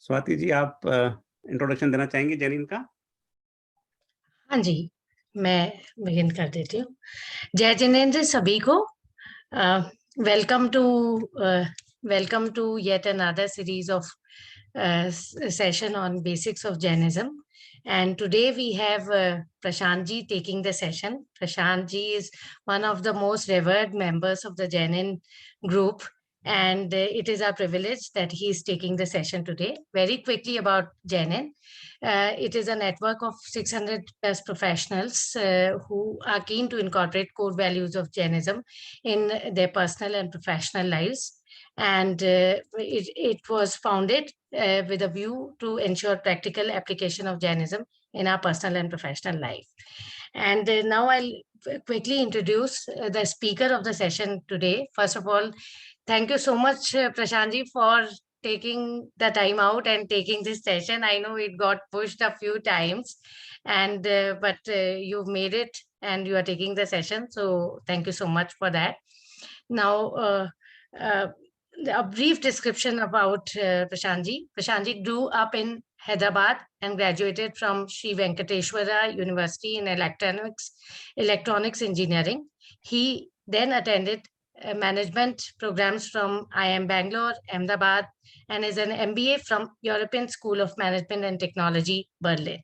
स्वाति जी, आप इंट्रोडक्शन देना चाहेंगे जैनिन का? हाँ जी, मैं बिगिन कर देती हूँ। जय जिनेंद्र सभी को। Welcome to yet another series of session on basics of Jainism. And today we have Prashant ji taking the session. Prashant ji is one of the most revered members of the Jainin group, and it is our privilege that he is taking the session today. Very quickly about Jainin. It is a network of 600 plus professionals who are keen to incorporate core values of Jainism in their personal and professional lives. And it was founded with a view to ensure practical application of Jainism in our personal and professional life. And now I'll quickly introduce the speaker of the session today. First of all, thank you so much, Prashant ji, for taking the time out and taking this session. I know it got pushed a few times, and but you've made it and you are taking the session. So thank you so much for that. Now, a brief description about Prashant ji. Prashant ji grew up in Hyderabad and graduated from Sri Venkateshwara University in electronics engineering. He then attended management programs from IIM Bangalore, Ahmedabad, and is an MBA from European School of Management and Technology, Berlin.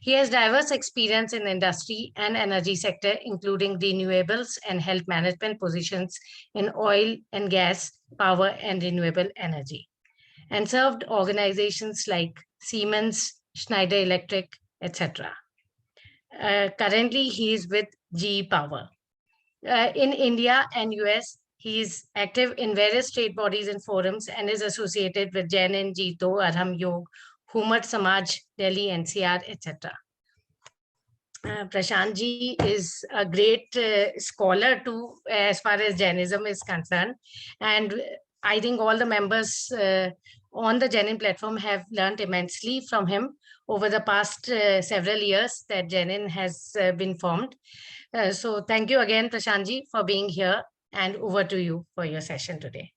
He has diverse experience in industry and energy sector, including renewables and health management positions in oil and gas, power and renewable energy, and served organizations like Siemens, Schneider Electric, etc. Currently, he is with GE Power. In India and US, he is active in various trade bodies and forums and is associated with Jainin, Jito, Arham Yog, Humat Samaj, Delhi, NCR, etc. Prashant ji is a great scholar too, as far as Jainism is concerned. And I think all the members on the Jainin platform have learned immensely from him over the past several years that Jainin has been formed. So thank you again, Prashant ji, for being here, and over to you for your session today.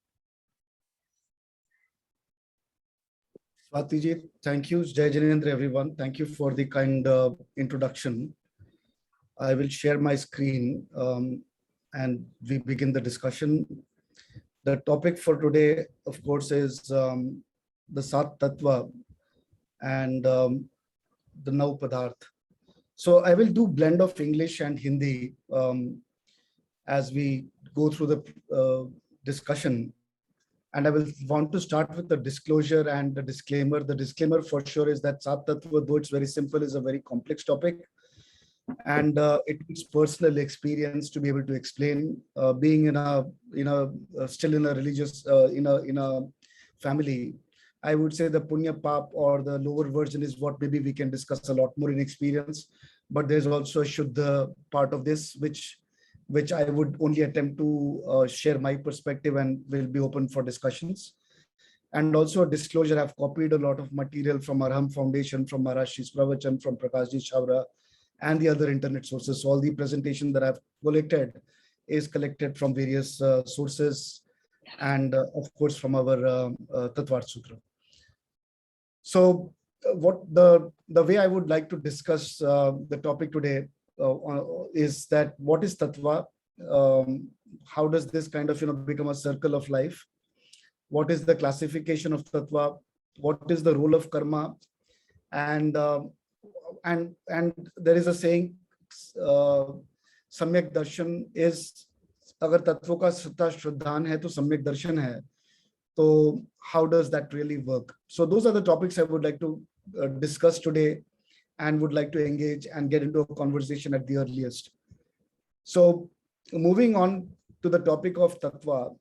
Swati ji, thank you. Jai Jinendra, everyone. Thank you for the kind introduction. I will share my screen and we begin the discussion. The topic for today, of course, is the Sat Tattva and the Nau Padarth. So I will do blend of English and Hindi as we go through the discussion. And I will want to start with the disclosure and the disclaimer. The disclaimer for sure is that Sat Tattva, though it's very simple, is a very complex topic. And it needs personal experience to be able to explain. Being still in a religious, in a family, I would say the Punya Pap or the lower version is what maybe we can discuss a lot more in experience. But there's also a Shuddha part of this, which I would only attempt to share my perspective and will be open for discussions. And also a disclosure, I've copied a lot of material from Arham Foundation, from Maharaj Shri Pravachan, from Prakashji Chavra, and the other internet sources. So all the presentation that I've collected is collected from various sources and of course from our Tattvarth Sutra. So what the way I would like to discuss the topic today is that what is Tattva? How does this kind of become a circle of life? What is the classification of Tattva? What is the role of karma? And there is a saying, Samyak Darshan is, agar tattva ka Shraddhan hai to Samyak Darshan hai. So how does that really work? So those are the topics I would like to discuss today and would like to engage and get into a conversation at the earliest. So moving on to the topic of Tattva.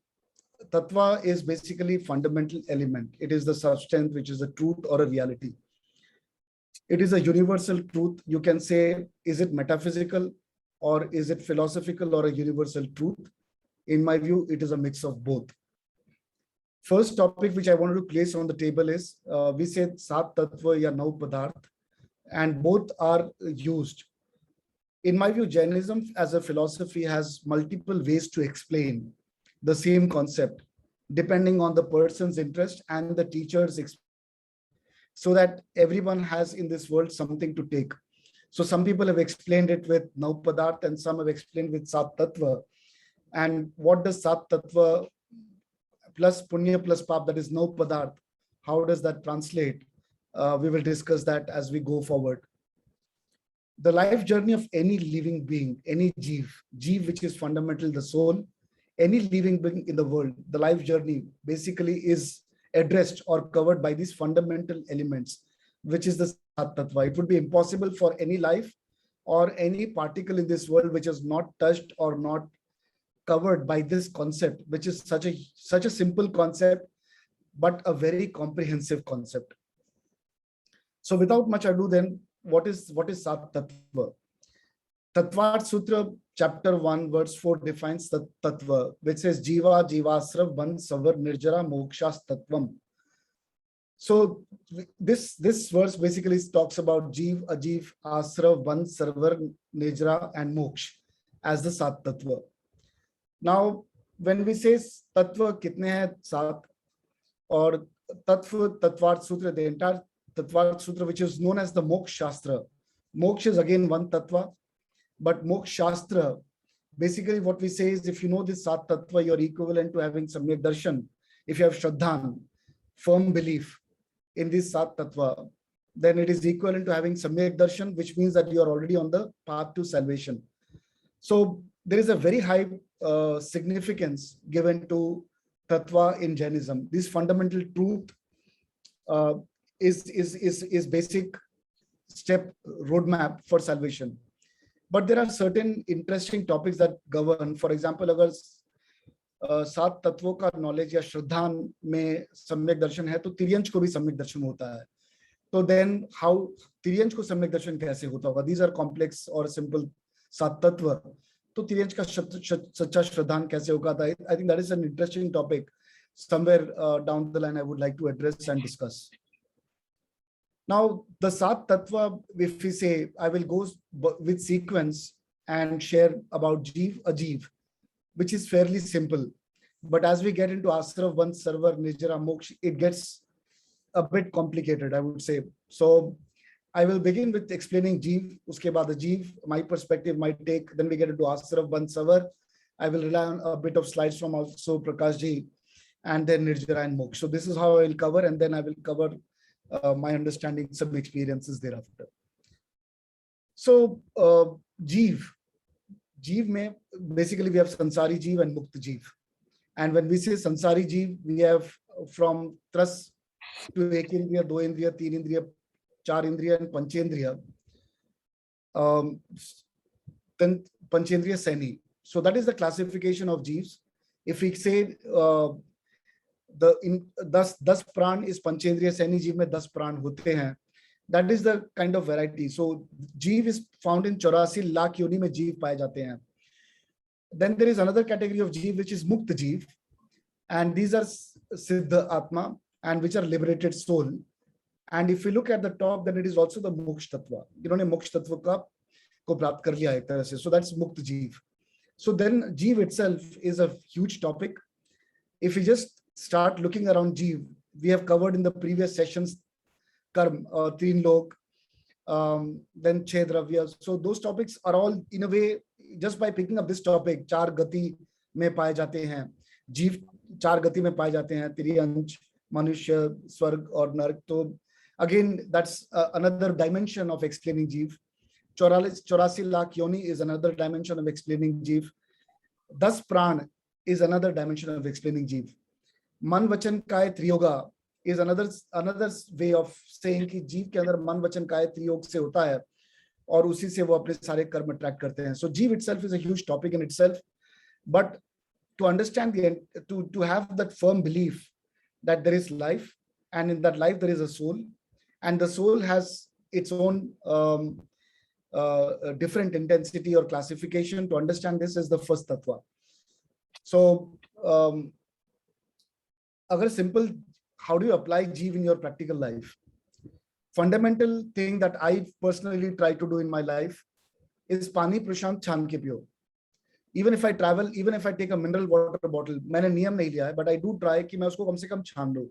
Tattva is basically fundamental element. It is the substance which is a truth or a reality. It is a universal truth. You can say, is it metaphysical or is it philosophical or a universal truth? In my view, it is a mix of both. First topic which I wanted to place on the table is, we said Sat Tattva ya Nau Padarth, and both are used. In my view, Jainism as a philosophy has multiple ways to explain the same concept, depending on the person's interest and the teacher's experience. so that everyone has in this world something to take. So some people have explained it with Nav Padarth and some have explained with Sat Tattva. And what does Sat Tattva plus Punya plus Pap, that is Nav Padarth, how does that translate? We will discuss that as we go forward. The life journey of any living being, any Jeev which is fundamental, the soul, any living being in the world, the life journey basically is addressed or covered by these fundamental elements, which is the Sat Tattva. It would be impossible for any life or any particle in this world which is not touched or not covered by this concept, which is such a simple concept, but a very comprehensive concept. So without much ado, then what is Sat Tattva? Tattvat Sutra chapter 1 verse 4 defines the Tattva, which says Jiva Jivasrav Ban Savar Nirjara Mokshas Tattvam. So this verse basically talks about Jeev, Ajeev, Asrav, Ban, Sarvar, Nirjara and Moksh as the Sat Tattva. Now, when we say Tattva kitne hai Sat, or Tattva, Tattvat Sutra, the entire Tattvat Sutra, which is known as the Moksha Shastra. Moksha is again one Tattva, but Moksha Shastra, basically what we say is if you know this Sat Tattva, you're equivalent to having Samyak Darshan. If you have Shraddhan, firm belief in this Sat Tattva, then it is equivalent to having Samyak Darshan, which means that you are already on the path to salvation. So there is a very high significance given to Tattva in Jainism. This fundamental truth is basic step roadmap for salvation. But there are certain interesting topics that govern. For example, अगर सात तत्वों का knowledge या श्रद्धान में सम्यक दर्शन है तो तिर्यंच को भी सम्यक दर्शन होता है. तो then how तिर्यंच को सम्यक दर्शन कैसे होता होगा? These are complex or simple सात तत्व. तो तिर्यंच का सच्चा श्रद्धान कैसे होगा? I think that is an interesting topic. Somewhere down the line I would like to address and discuss. Now, the Sat Tattva, if we say, I will go with sequence and share about Jeev, Ajeev, which is fairly simple. But as we get into Asrav, Van, Sarvar, Nirjara, Moksha, it gets a bit complicated, I would say. So I will begin with explaining Jeev, uske baad Ajeev, my perspective, my take, then we get into Asrav, Van, Sarvar. I will rely on a bit of slides from also Prakash ji, and then Nirjara and Moksha. So this is how I will cover, and then I will cover my understanding, some experiences thereafter. So Jeev mein basically we have Sansari Jeev and Mukta Jeev. And when we say Sansari Jeev, we have from Tras to Ek Indriya, Do Indriya, Teen Indriya, Char Indriya and Panchendriya. Then Panchendriya Saini. So that is the classification of Jeevs. If we say the 10 प्राण इस पंचेंद्रिय सैनी जीव में 10 प्राण होते हैं, that is the kind of variety. So जीव is found in 84 lakh योनि में जीव पाए जाते हैं. Then there is another category of जीव which is मुक्त जीव, and these are सिद्ध आत्मा and which are liberated soul. And if you look at the top, then it is also the मोक्ष तत्व. इन्होंने मोक्ष तत्व को प्राप्त कर लिया एक तरह से. So that's मुक्त जीव. So then जीव itself is a huge topic. If we just start looking around Jeev, we have covered in the previous sessions Karm, Teen Lok, then Chhe Dravya. So those topics are all in a way, just by picking up this topic, Char Gati mein paye jate hain. Jeev Char Gati mein paye jate hain, Tiryanch, Manushya, Swarg or Nark. So again, that's another dimension of explaining Jeev. 84 lakh yoni is another dimension of explaining Jeev. 10 pran is another dimension of explaining Jeev. मन वचन काय त्रियोगा is another way of saying कि जीव के अंदर मन वचन काय त्रियोग से होता है और उसी से वो अपने सारे कर्म ट्रैक करते हैं. So जीव itself is a huge topic in itself, but to understand to have that firm belief that there is life, and in that life there is a soul, and the soul has its own different intensity or classification. To understand this is the first tattva. So agar simple, how do you apply Jeev in your practical life? Fundamental thing that I personally try to do in my life is pani prashant छान के पियो. Even if I travel, even if I take a mineral water bottle, मैंने नियम नहीं लिया है, but I do try कि मैं उसको कम से कम छान लूं.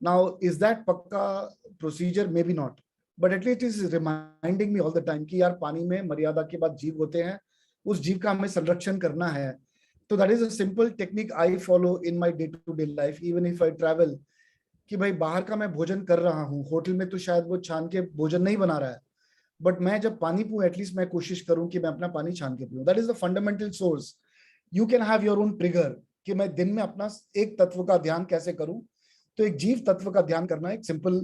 Now, is that pakka procedure? Maybe not, but at least it is reminding me all the time कि यार पानी में मर्यादा के बाद जीव होते हैं, उस जीव का हमें संरक्षण करना है. तो that is a simple technique I follow in my day-to-day life, even if I travel. कि भाई बाहर का मैं भोजन कर रहा हूँ, होटल में तो शायद वो छान के भोजन नहीं बना रहा है, बट मैं जब पानी पीऊं एटलीस्ट मैं कोशिश करूं कि मैं अपना पानी छान के पीऊं. That is the fundamental source. You can have your own trigger कि मैं दिन में अपना एक तत्व का ध्यान कैसे करूं. तो एक जीव तत्व का ध्यान करना एक सिंपल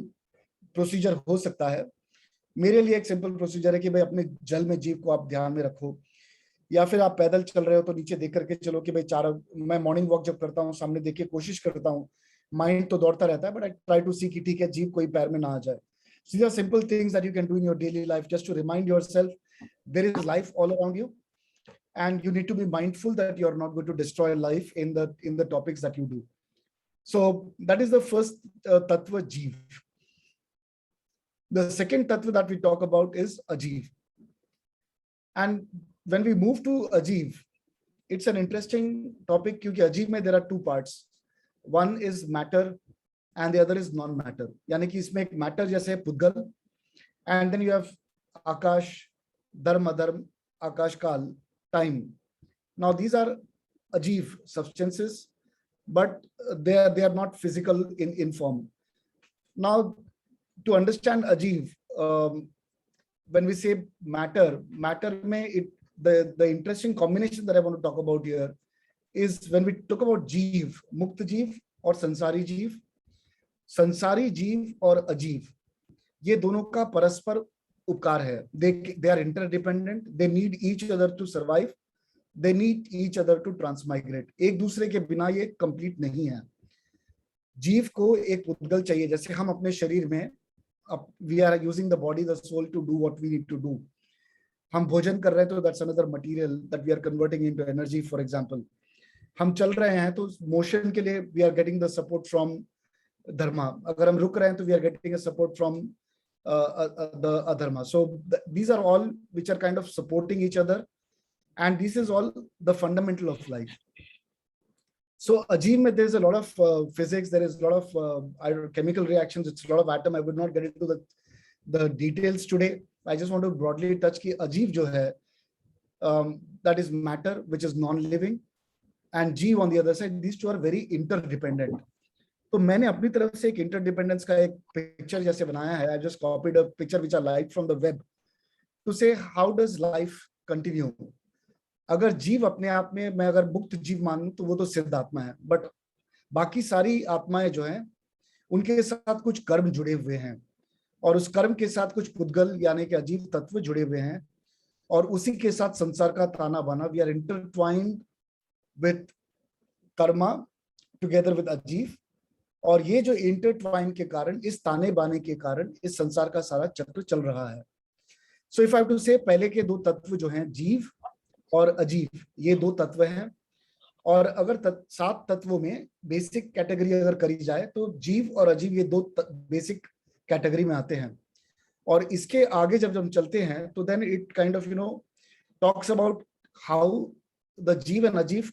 प्रोसीजर हो सकता है. मेरे लिए एक सिंपल प्रोसीजर है कि भाई अपने जल में जीव को आप ध्यान में रखो, या फिर आप पैदल चल रहे हो तो नीचे देख करके चलो कि भाई मैं मॉर्निंग वॉक जब करता हूँ सामने देख के कोशिश करता हूँ. माइंड तो दौड़ता रहता है, बट आई ट्राई टू सी कि ठीक है जीव कोई पैर में ना आ जाए. So these are simple things that you can do in your daily life just to remind yourself there is life all around you, and you need to be mindful that you are not going to destroy life in the topics that you do. So that is the first tattva, jeev. The second tattva that we talk about is ajeev. And when we move to ajeev, it's an interesting topic because ajeev mein there are two parts. One is matter and the other is non-matter. यानी कि इसमें एक matter जैसे पुद्गल, and then you have आकाश, धर्म अधर्म, आकाश काल, time. Now these are ajeev substances, but they are not physical in form. Now to understand ajeev, when we say matter में the interesting combination that I want to talk about here is when we talk about jeev, मुक्त जीव और संसारी जीव. संसारी जीव और अजीव ये दोनों का परस्पर उपकार है. they are interdependent, they need each other to survive, they need each other to transmigrate. एक दूसरे के बिना ये कंप्लीट नहीं है. जीव को एक पुद्गल चाहिए, जैसे हम अपने शरीर में we are using the body, the soul to do what we need to do. हम भोजन कर रहे हैं तो that's another material that we are converting into energy. For example, हम चल रहे हैं तो मोशन के लिए we are getting the support from dharma. अगर हम रुक रहे हैं तो we are getting a support from the adharma. So these are all which are kind of supporting each other, and this is all the fundamental of life. So ajeev mein there is a lot of physics, there is a lot of chemical reactions, it's a lot of atom. I would not get into the details today. I just want to broadly touch ki ajeev jo hai, that is matter which is non-living, and jeev on the other side. These two are very interdependent. तो मैंने अपनी तरफ से एक interdependence का एक picture जैसे बनाया है. I just copied a picture which I liked from the web to say how does life continue. अगर जीव अपने आप में मैं अगर मुक्त जीव मानूं तो वो तो सिद्ध आत्मा है, बट बाकी सारी आत्माएं जो हैं उनके साथ कुछ कर्म जुड़े हुए हैं, और उस कर्म के साथ कुछ पुद्गल यानी कि अजीव तत्व जुड़े हुए हैं, और उसी के साथ संसार का ताना बाना. We are intertwined with karma together with अजीव, और ये जो इंटरट्वाइन के कारण, इस ताने बाने के कारण इस संसार का सारा चक्र चल रहा है. So if I have to say, पहले के दो तत्व जो हैं जीव और अजीव, ये दो तत्व हैं. और अगर 7 तत्वों में बेसिक कैटेगरी अगर करी जाए तो जीव और अजीव ये दो बेसिक कैटेगरी में आते हैं. और इसके आगे जब हम चलते हैं तो then it kind of talks about how the jiv and ajiv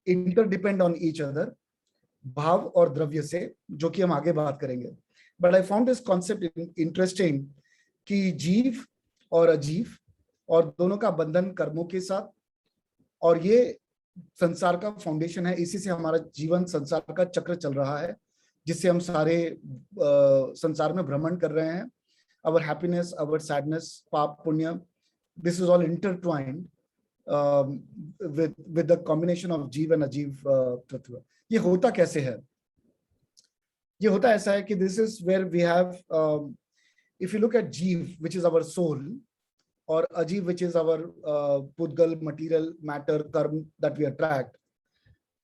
interdepend on each other, भाव और द्रव्य से, जो कि हम आगे बात करेंगे. But I found this concept interesting कि जीव और अजीव और दोनों का बंधन कर्मों के साथ, और ये संसार का फाउंडेशन है. इसी से हमारा जीवन, संसार का चक्र चल रहा है, जिससे हम सारे संसार में भ्रमण कर रहे हैं. अवर हैप्पीनेस, अवर सैडनेस, पाप पुण्य, this is all intertwined with the combination of जीव and अजीव तत्व. ये होता कैसे है? ये होता ऐसा है कि this is where we have, if you look at जीव which is our soul, और अजीव which is our पुद्गल, material, matter, कर्म that we attract.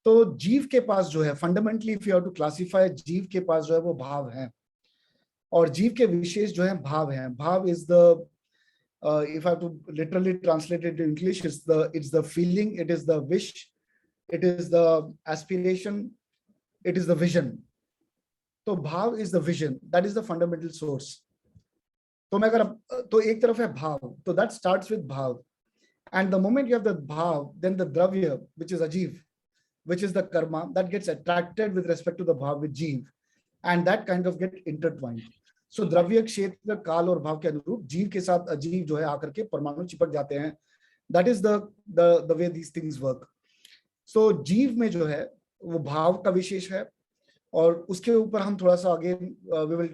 तो जीव के पास जो है fundamentally if you have to classify, जीव के पास जो है वो भाव है, और जीव के विशेष जो है भाव हैं. भाव is the if I have to literally translate it to English, it's the feeling, it is the wish, it is the aspiration, it is the vision. तो भाव is the vision, that is the fundamental source. तो मैं अगर तो एक तरफ है भाव, तो that starts with भाव, and the moment you have the भाव, then the dravya which is ajiv, which is the karma, that gets attracted with respect to the bhav with jeev, and that kind of get intertwined. So द्रव्य क्षेत्र काल और भाव के अनुरूप जीव के साथ अजीव जो है आकर के परमाणु चिपक जाते हैं. That is the way these things work. So जीव में जो है वो भाव का विशेष है, और उसके ऊपर हम थोड़ा सा आगे we will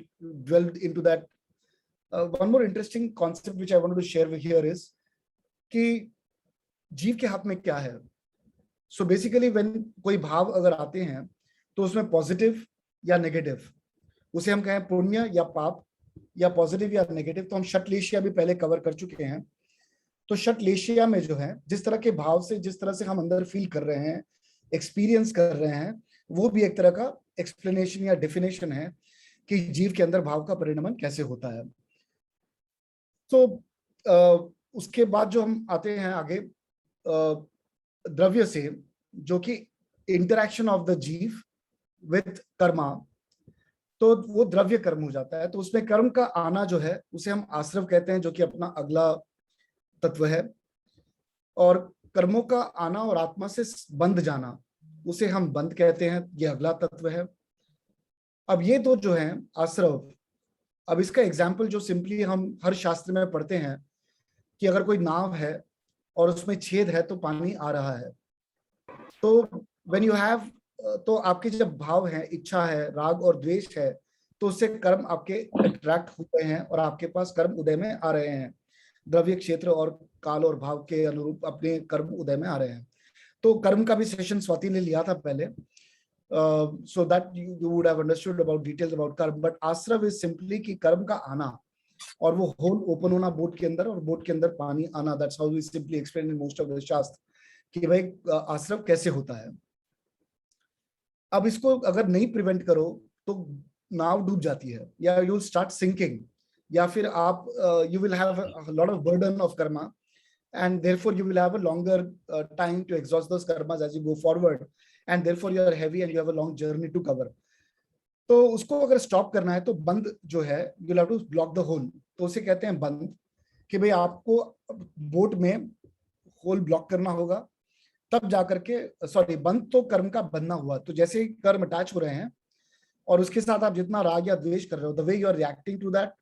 dwell into that. One more interesting concept which I wanted to share here is कि जीव के हाथ में क्या है. So basically when कोई भाव अगर आते हैं तो उसमें पॉजिटिव या नेगेटिव, उसे हम कहें पुण्य या पाप, या पॉजिटिव या नेगेटिव, तो हम षटलेशिया भी पहले कवर कर चुके हैं. तो षटलेशिया में जो है जिस तरह के भाव से, जिस तरह से हम अंदर फील कर रहे हैं, एक्सपीरियंस कर रहे हैं, वो भी एक तरह का एक्सप्लेनेशन या डेफिनेशन है कि जीव के अंदर भाव का परिणमन कैसे होता है. तो उसके बाद जो हम आते हैं आगे द्रव्य से, जो कि इंटरैक्शन ऑफ द जीव विथ कर्मा, तो वो द्रव्य कर्म हो जाता है. तो उसमें कर्म का आना जो है उसे हम आश्रव कहते हैं, जो कि अपना अगला तत्व है. और कर्मों का आना और आत्मा से बंध जाना, उसे हम बंध कहते हैं, ये अगला तत्व है. अब ये दो जो है आश्रव, अब इसका एग्जाम्पल जो सिंपली हम हर शास्त्र में पढ़ते हैं कि अगर कोई नाव है और उसमें छेद है तो पानी आ रहा है. तो व्हेन यू हैव, तो आपके जब भाव है, इच्छा है, राग और द्वेष है, तो उससे कर्म आपके अट्रैक्ट हुए हैं और आपके पास कर्म उदय में आ रहे हैं. द्रव्य क्षेत्र और काल और भाव के अनुरूप अपने कर्म उदय में आ रहे हैं. तो कर्म का भी सेशन स्वाति ने लिया था पहले, so that you would have understood about details about कर्म. बट आश्रव इज सिंपली कि कर्म का आना और वो होल ओपन होना बोट के अंदर, और बोट के अंदर पानी आना. That's how we simply explain in most of the shastra कि भाई आश्रव कैसे होता है. अब इसको अगर नहीं प्रिवेंट करो तो नाव डूब जाती है, या यू स्टार्ट सिंकिंग, या फिर आप you will have a lot of burden of Karma, and therefore you will have a longer time to exhaust those karmas as you go forward, and therefore you are heavy and you have a long journey to cover. तो उसको अगर stop करना है तो बंद जो है, you will have to block the hole. तो उसे कहते हैं बंद, कि भाई आपको बोट में होल ब्लॉक करना होगा, तब जाकर के, सॉरी, बंद तो कर्म का बनना हुआ. तो जैसे ही कर्म अटैच हो रहे हैं और उसके साथ आप जितना राग या द्वेष कर रहे हो, the way you are reacting to that,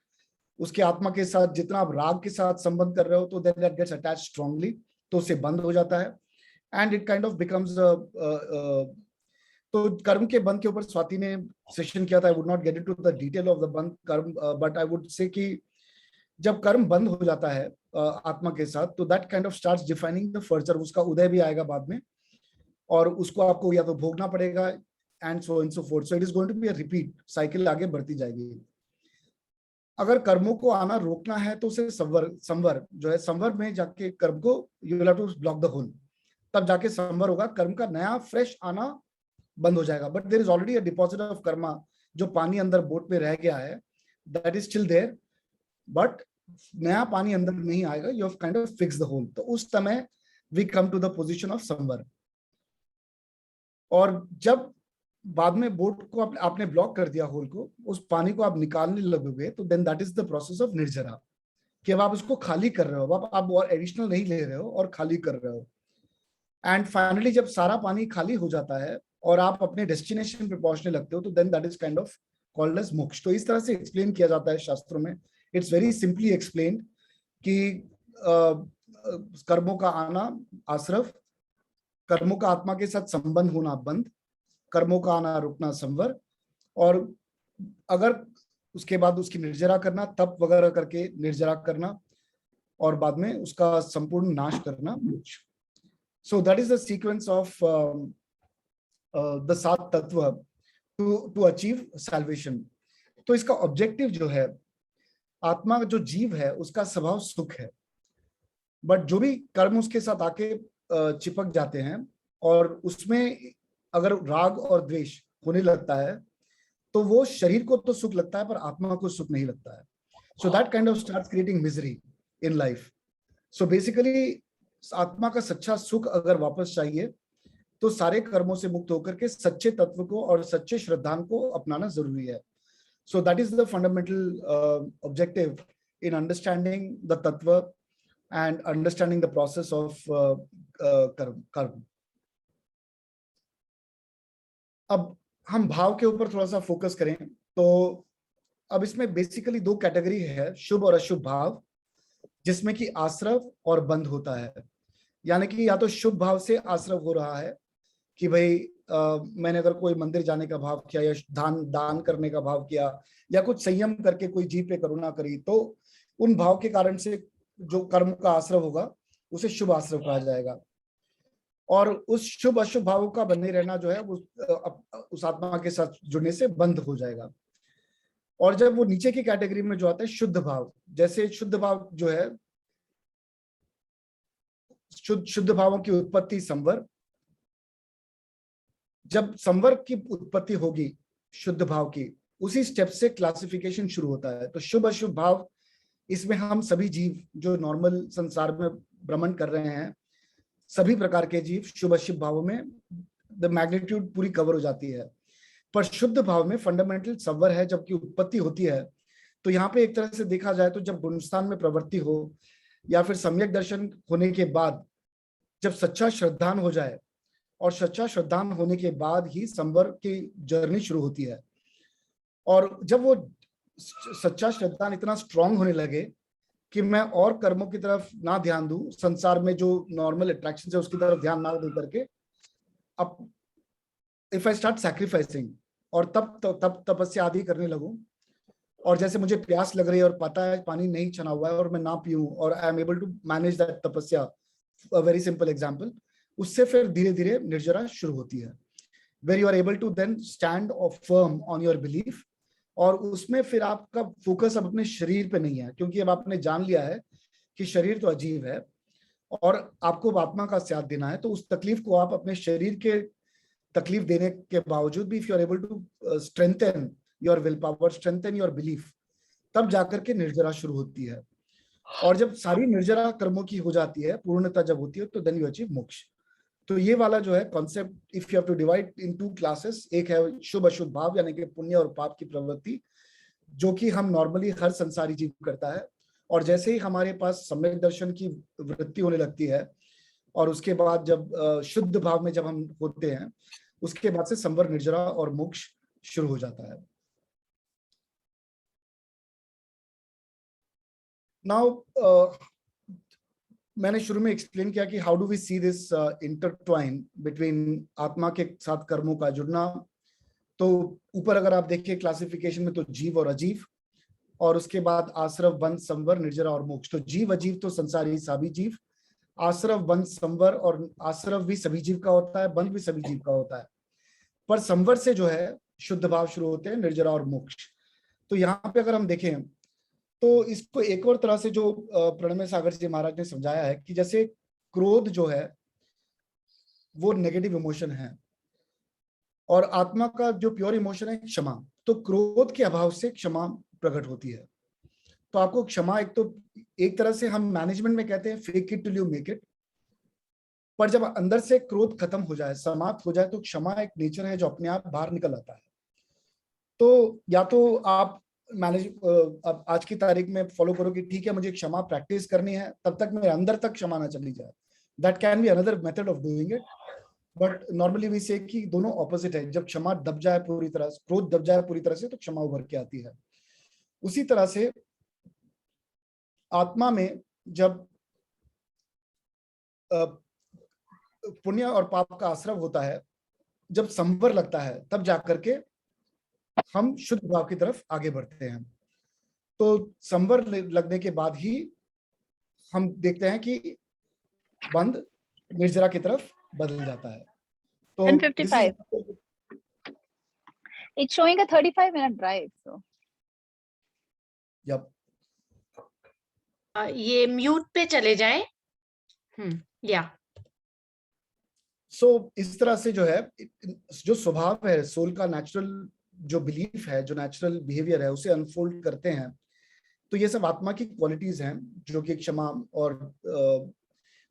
उसके आत्मा के साथ जितना आप राग के साथ संबंध कर रहे हो, तो then that gets attached strongly, तो उससे बंद हो जाता है. And it kind of becomes, तो कर्म के बंद के ऊपर स्वाति ने सेशन किया था. I would not get into the detail of the बंद कर्म, बट आई वुड से कि जब कर्म बंद हो जाता है आत्मा के साथ, तो that kind of starts defining the further. उसका उदय भी आएगा बाद में, और उसको आपको या तो भोगना पड़ेगा, and so forth. So it is going to be a repeat cycle, आगे बढ़ती जाएगी. अगर कर्मों को आना रोकना है तो उसे संवर जो है, संवर में जाके कर्म को you will have to block the hole, तब जाके संवर होगा, कर्म का नया फ्रेश आना बंद हो जाएगा. But there is already a deposit of karma, जो पानी अंदर बोट में रह गया है, that is still there, but नया पानी अंदर नहीं आएगा. You have kind of fix the hole. तो उस समय we come to the position of samvar. और जब बाद में बोट को आपने ब्लॉक कर दिया होल को, उस पानी को आप निकालने लगोगे, तो then that is the process of nirjara, कि अब आप उसको खाली कर रहे हो, आप और एडिशनल नहीं ले रहे हो और खाली कर रहे हो. एंड फाइनली जब सारा पानी खाली हो जाता है और आप अपने डेस्टिनेशन पे पहुंचने लगते हो, तो then that is kind of called as moksha. तो इस तरह से एक्सप्लेन किया जाता है शास्त्रों में. इट्स वेरी सिंपली एक्सप्लेन्ड कि कर्मों का आना आश्रव, कर्मों का आत्मा के साथ संबंध होना बंद, कर्मों का आना रुकना संवर, और अगर उसके बाद उसकी निर्जरा करना, तप वगैरह करके निर्जरा करना, और बाद में उसका संपूर्ण नाश करना मोक्ष. So that is the sequence of the 7 तत्व टू अचीव सैल्वेशन. तो इसका ऑब्जेक्टिव जो है, आत्मा जो जीव है उसका स्वभाव सुख है, बट जो भी कर्म उसके साथ आके चिपक जाते हैं और उसमें अगर राग और द्वेष होने लगता है, तो वो शरीर को तो सुख लगता है पर आत्मा को सुख नहीं लगता है. So that kind of starts creating misery in life. So basically आत्मा का सच्चा सुख अगर वापस चाहिए, तो सारे कर्मों से मुक्त होकर के सच्चे तत्व को और सच्चे श्रद्धान को अपनाना जरूरी है. So that is the fundamental objective in understanding the तत्व and understanding the process of karma. अब हम भाव के ऊपर थोड़ा सा फोकस करें तो अब इसमें बेसिकली दो कैटेगरी है, शुभ और अशुभ भाव, जिसमें कि आश्रव और बंध होता है। यानी कि या तो शुभ भाव से आश्रव हो रहा है कि भाई मैंने अगर कोई मंदिर जाने का भाव किया या दान करने का भाव किया या कुछ संयम करके कोई जीव पे करुणा करी, तो उन भाव के कारण से जो कर्म का आश्रव होगा उसे शुभ आश्रव कहा जाएगा। और उस शुभ अशुभ भावों का बने रहना जो है उस आत्मा के साथ जुड़ने से बंद हो जाएगा। और जब वो नीचे की कैटेगरी में जो आता है शुद्ध भाव, जैसे शुद्ध भाव जो है, शुद्ध भावों की उत्पत्ति संवर, जब संवर की उत्पत्ति होगी शुद्ध भाव की, उसी स्टेप से क्लासिफिकेशन शुरू होता है। तो शुभ अशुभ भाव, इसमें हम सभी जीव जो नॉर्मल संसार में भ्रमण कर रहे हैं, सभी प्रकार के जीव शुभ अशुभ भावों में द मैग्नीट्यूड पूरी कवर हो जाती है। पर शुद्ध भाव में फंडामेंटल संवर है, जबकि उत्पत्ति होती है। तो यहाँ पे एक तरह से देखा जाए तो जब गुणस्थान में प्रवृत्ति हो या फिर सम्यक दर्शन होने के बाद जब सच्चा श्रद्धान हो जाए, और सच्चा श्रद्धान होने के बाद ही संवर की जर्नी शुरू होती है। और जब वो सच्चा श्रद्धान इतना स्ट्रांग होने लगे कि मैं और कर्मों की तरफ ना ध्यान दूं, संसार में जो नॉर्मल अट्रैक्शन है उसकी तरफ ध्यान ना दे करके, अब इफ आई स्टार्ट सैक्रिफाइसिंग, और तब तपस्या आदि करने लगूं, और जैसे मुझे प्यास लग रही है और पता है पानी नहीं छना हुआ है और मैं ना पीऊं, और I am able to manage that tapasya, a very simple example, उससे फिर धीरे धीरे निर्जरा शुरू होती है, where you are able to then stand firm on your belief. और उसमें फिर आपका फोकस अब अपने शरीर पे नहीं है, क्योंकि अब आपने जान लिया है कि शरीर तो अजीब है और आपको आत्मा का साथ देना है। तो उस तकलीफ को आप अपने शरीर के तकलीफ देने के बावजूद भी, if you are able to strengthen your will power, strengthen your belief, तब जाकर के निर्जरा शुरू होती है। और जब सारी निर्जरा कर्मों की हो जाती है, पूर्णता जब होती है, तो देन यू अचीव मोक्ष। तो ये वाला जो है concept, if you have to divide in two classes, एक है शुभ अशुभ भाव यानी कि पुण्य और पाप की प्रवृत्ति, जो कि हम नॉर्मली हर संसारी जीव करता है। और जैसे ही हमारे पास सम्यक दर्शन की वृत्ति होने लगती है, और उसके बाद जब शुद्ध भाव में जब हम होते हैं, उसके बाद से संवर, निर्जरा और मोक्ष शुरू हो जाता है। नाउ मैंने शुरू में एक्सप्लेन किया कि how do we see this intertwine between atma के साथ कर्मों का जुड़ना। तो ऊपर अगर आप देखिए क्लासिफिकेशन में, तो जीव और अजीव, और उसके बाद आश्रव, बंध, संवर, निर्जरा और मोक्ष। तो जीव अजीव तो संसारी सभी जीव, आश्रव, बंध, संवर, और आश्रव भी सभी जीव का होता है, बंध भी सभी जीव का होता है। पर संवर से जो है शुद्ध भाव शुरू होते हैं, निर्जरा और मोक्ष। तो यहाँ पे अगर हम देखें तो इसको एक और तरह से जो प्रणमय सागर जी महाराज ने समझाया है कि जैसे क्रोध जो है वो नेगेटिव इमोशन है, और आत्मा का जो प्योर इमोशन है क्षमा। तो क्रोध के अभाव से क्षमा प्रकट होती है। तो आपको क्षमा, एक तरह से हम मैनेजमेंट में कहते हैं fake it till you make it, पर जब अंदर से क्रोध खत्म हो जाए, समाप्त हो जाए, तो क्षमा एक नेचर है जो अपने आप बाहर निकल आता है। तो या तो आप अब आज की तारीख में फॉलो करो कि ठीक है मुझे क्षमा प्रैक्टिस करनी है, तब तक मेरे अंदर तक क्षमा ना चली जाए, that can be another method of doing it. But normally we say कि दोनों ऑपोजिट है। जब क्षमा दब जाए पूरी तरह, क्रोध दब जाए पूरी तरह से, तो क्षमा उभर के आती है। उसी तरह से आत्मा में जब पुण्य और पाप का आश्रव होता है, जब संवर लगता है, तब जाकर के हम शुद्ध भाव की तरफ आगे बढ़ते हैं। तो संवर लगने के बाद ही हम देखते हैं कि बंध निर्जरा की तरफ बदल जाता है। तो 10:55. It's showing a 35-minute drive. So. Yep. ये म्यूट पे चले जाए। या सो इस तरह से जो है, जो स्वभाव है सोल का, नेचुरल जो बिलीफ है, जो नेचुरल बिहेवियर है, उसे अनफोल्ड करते हैं। तो ये सब आत्मा की क्वालिटीज हैं जो कि क्षमा और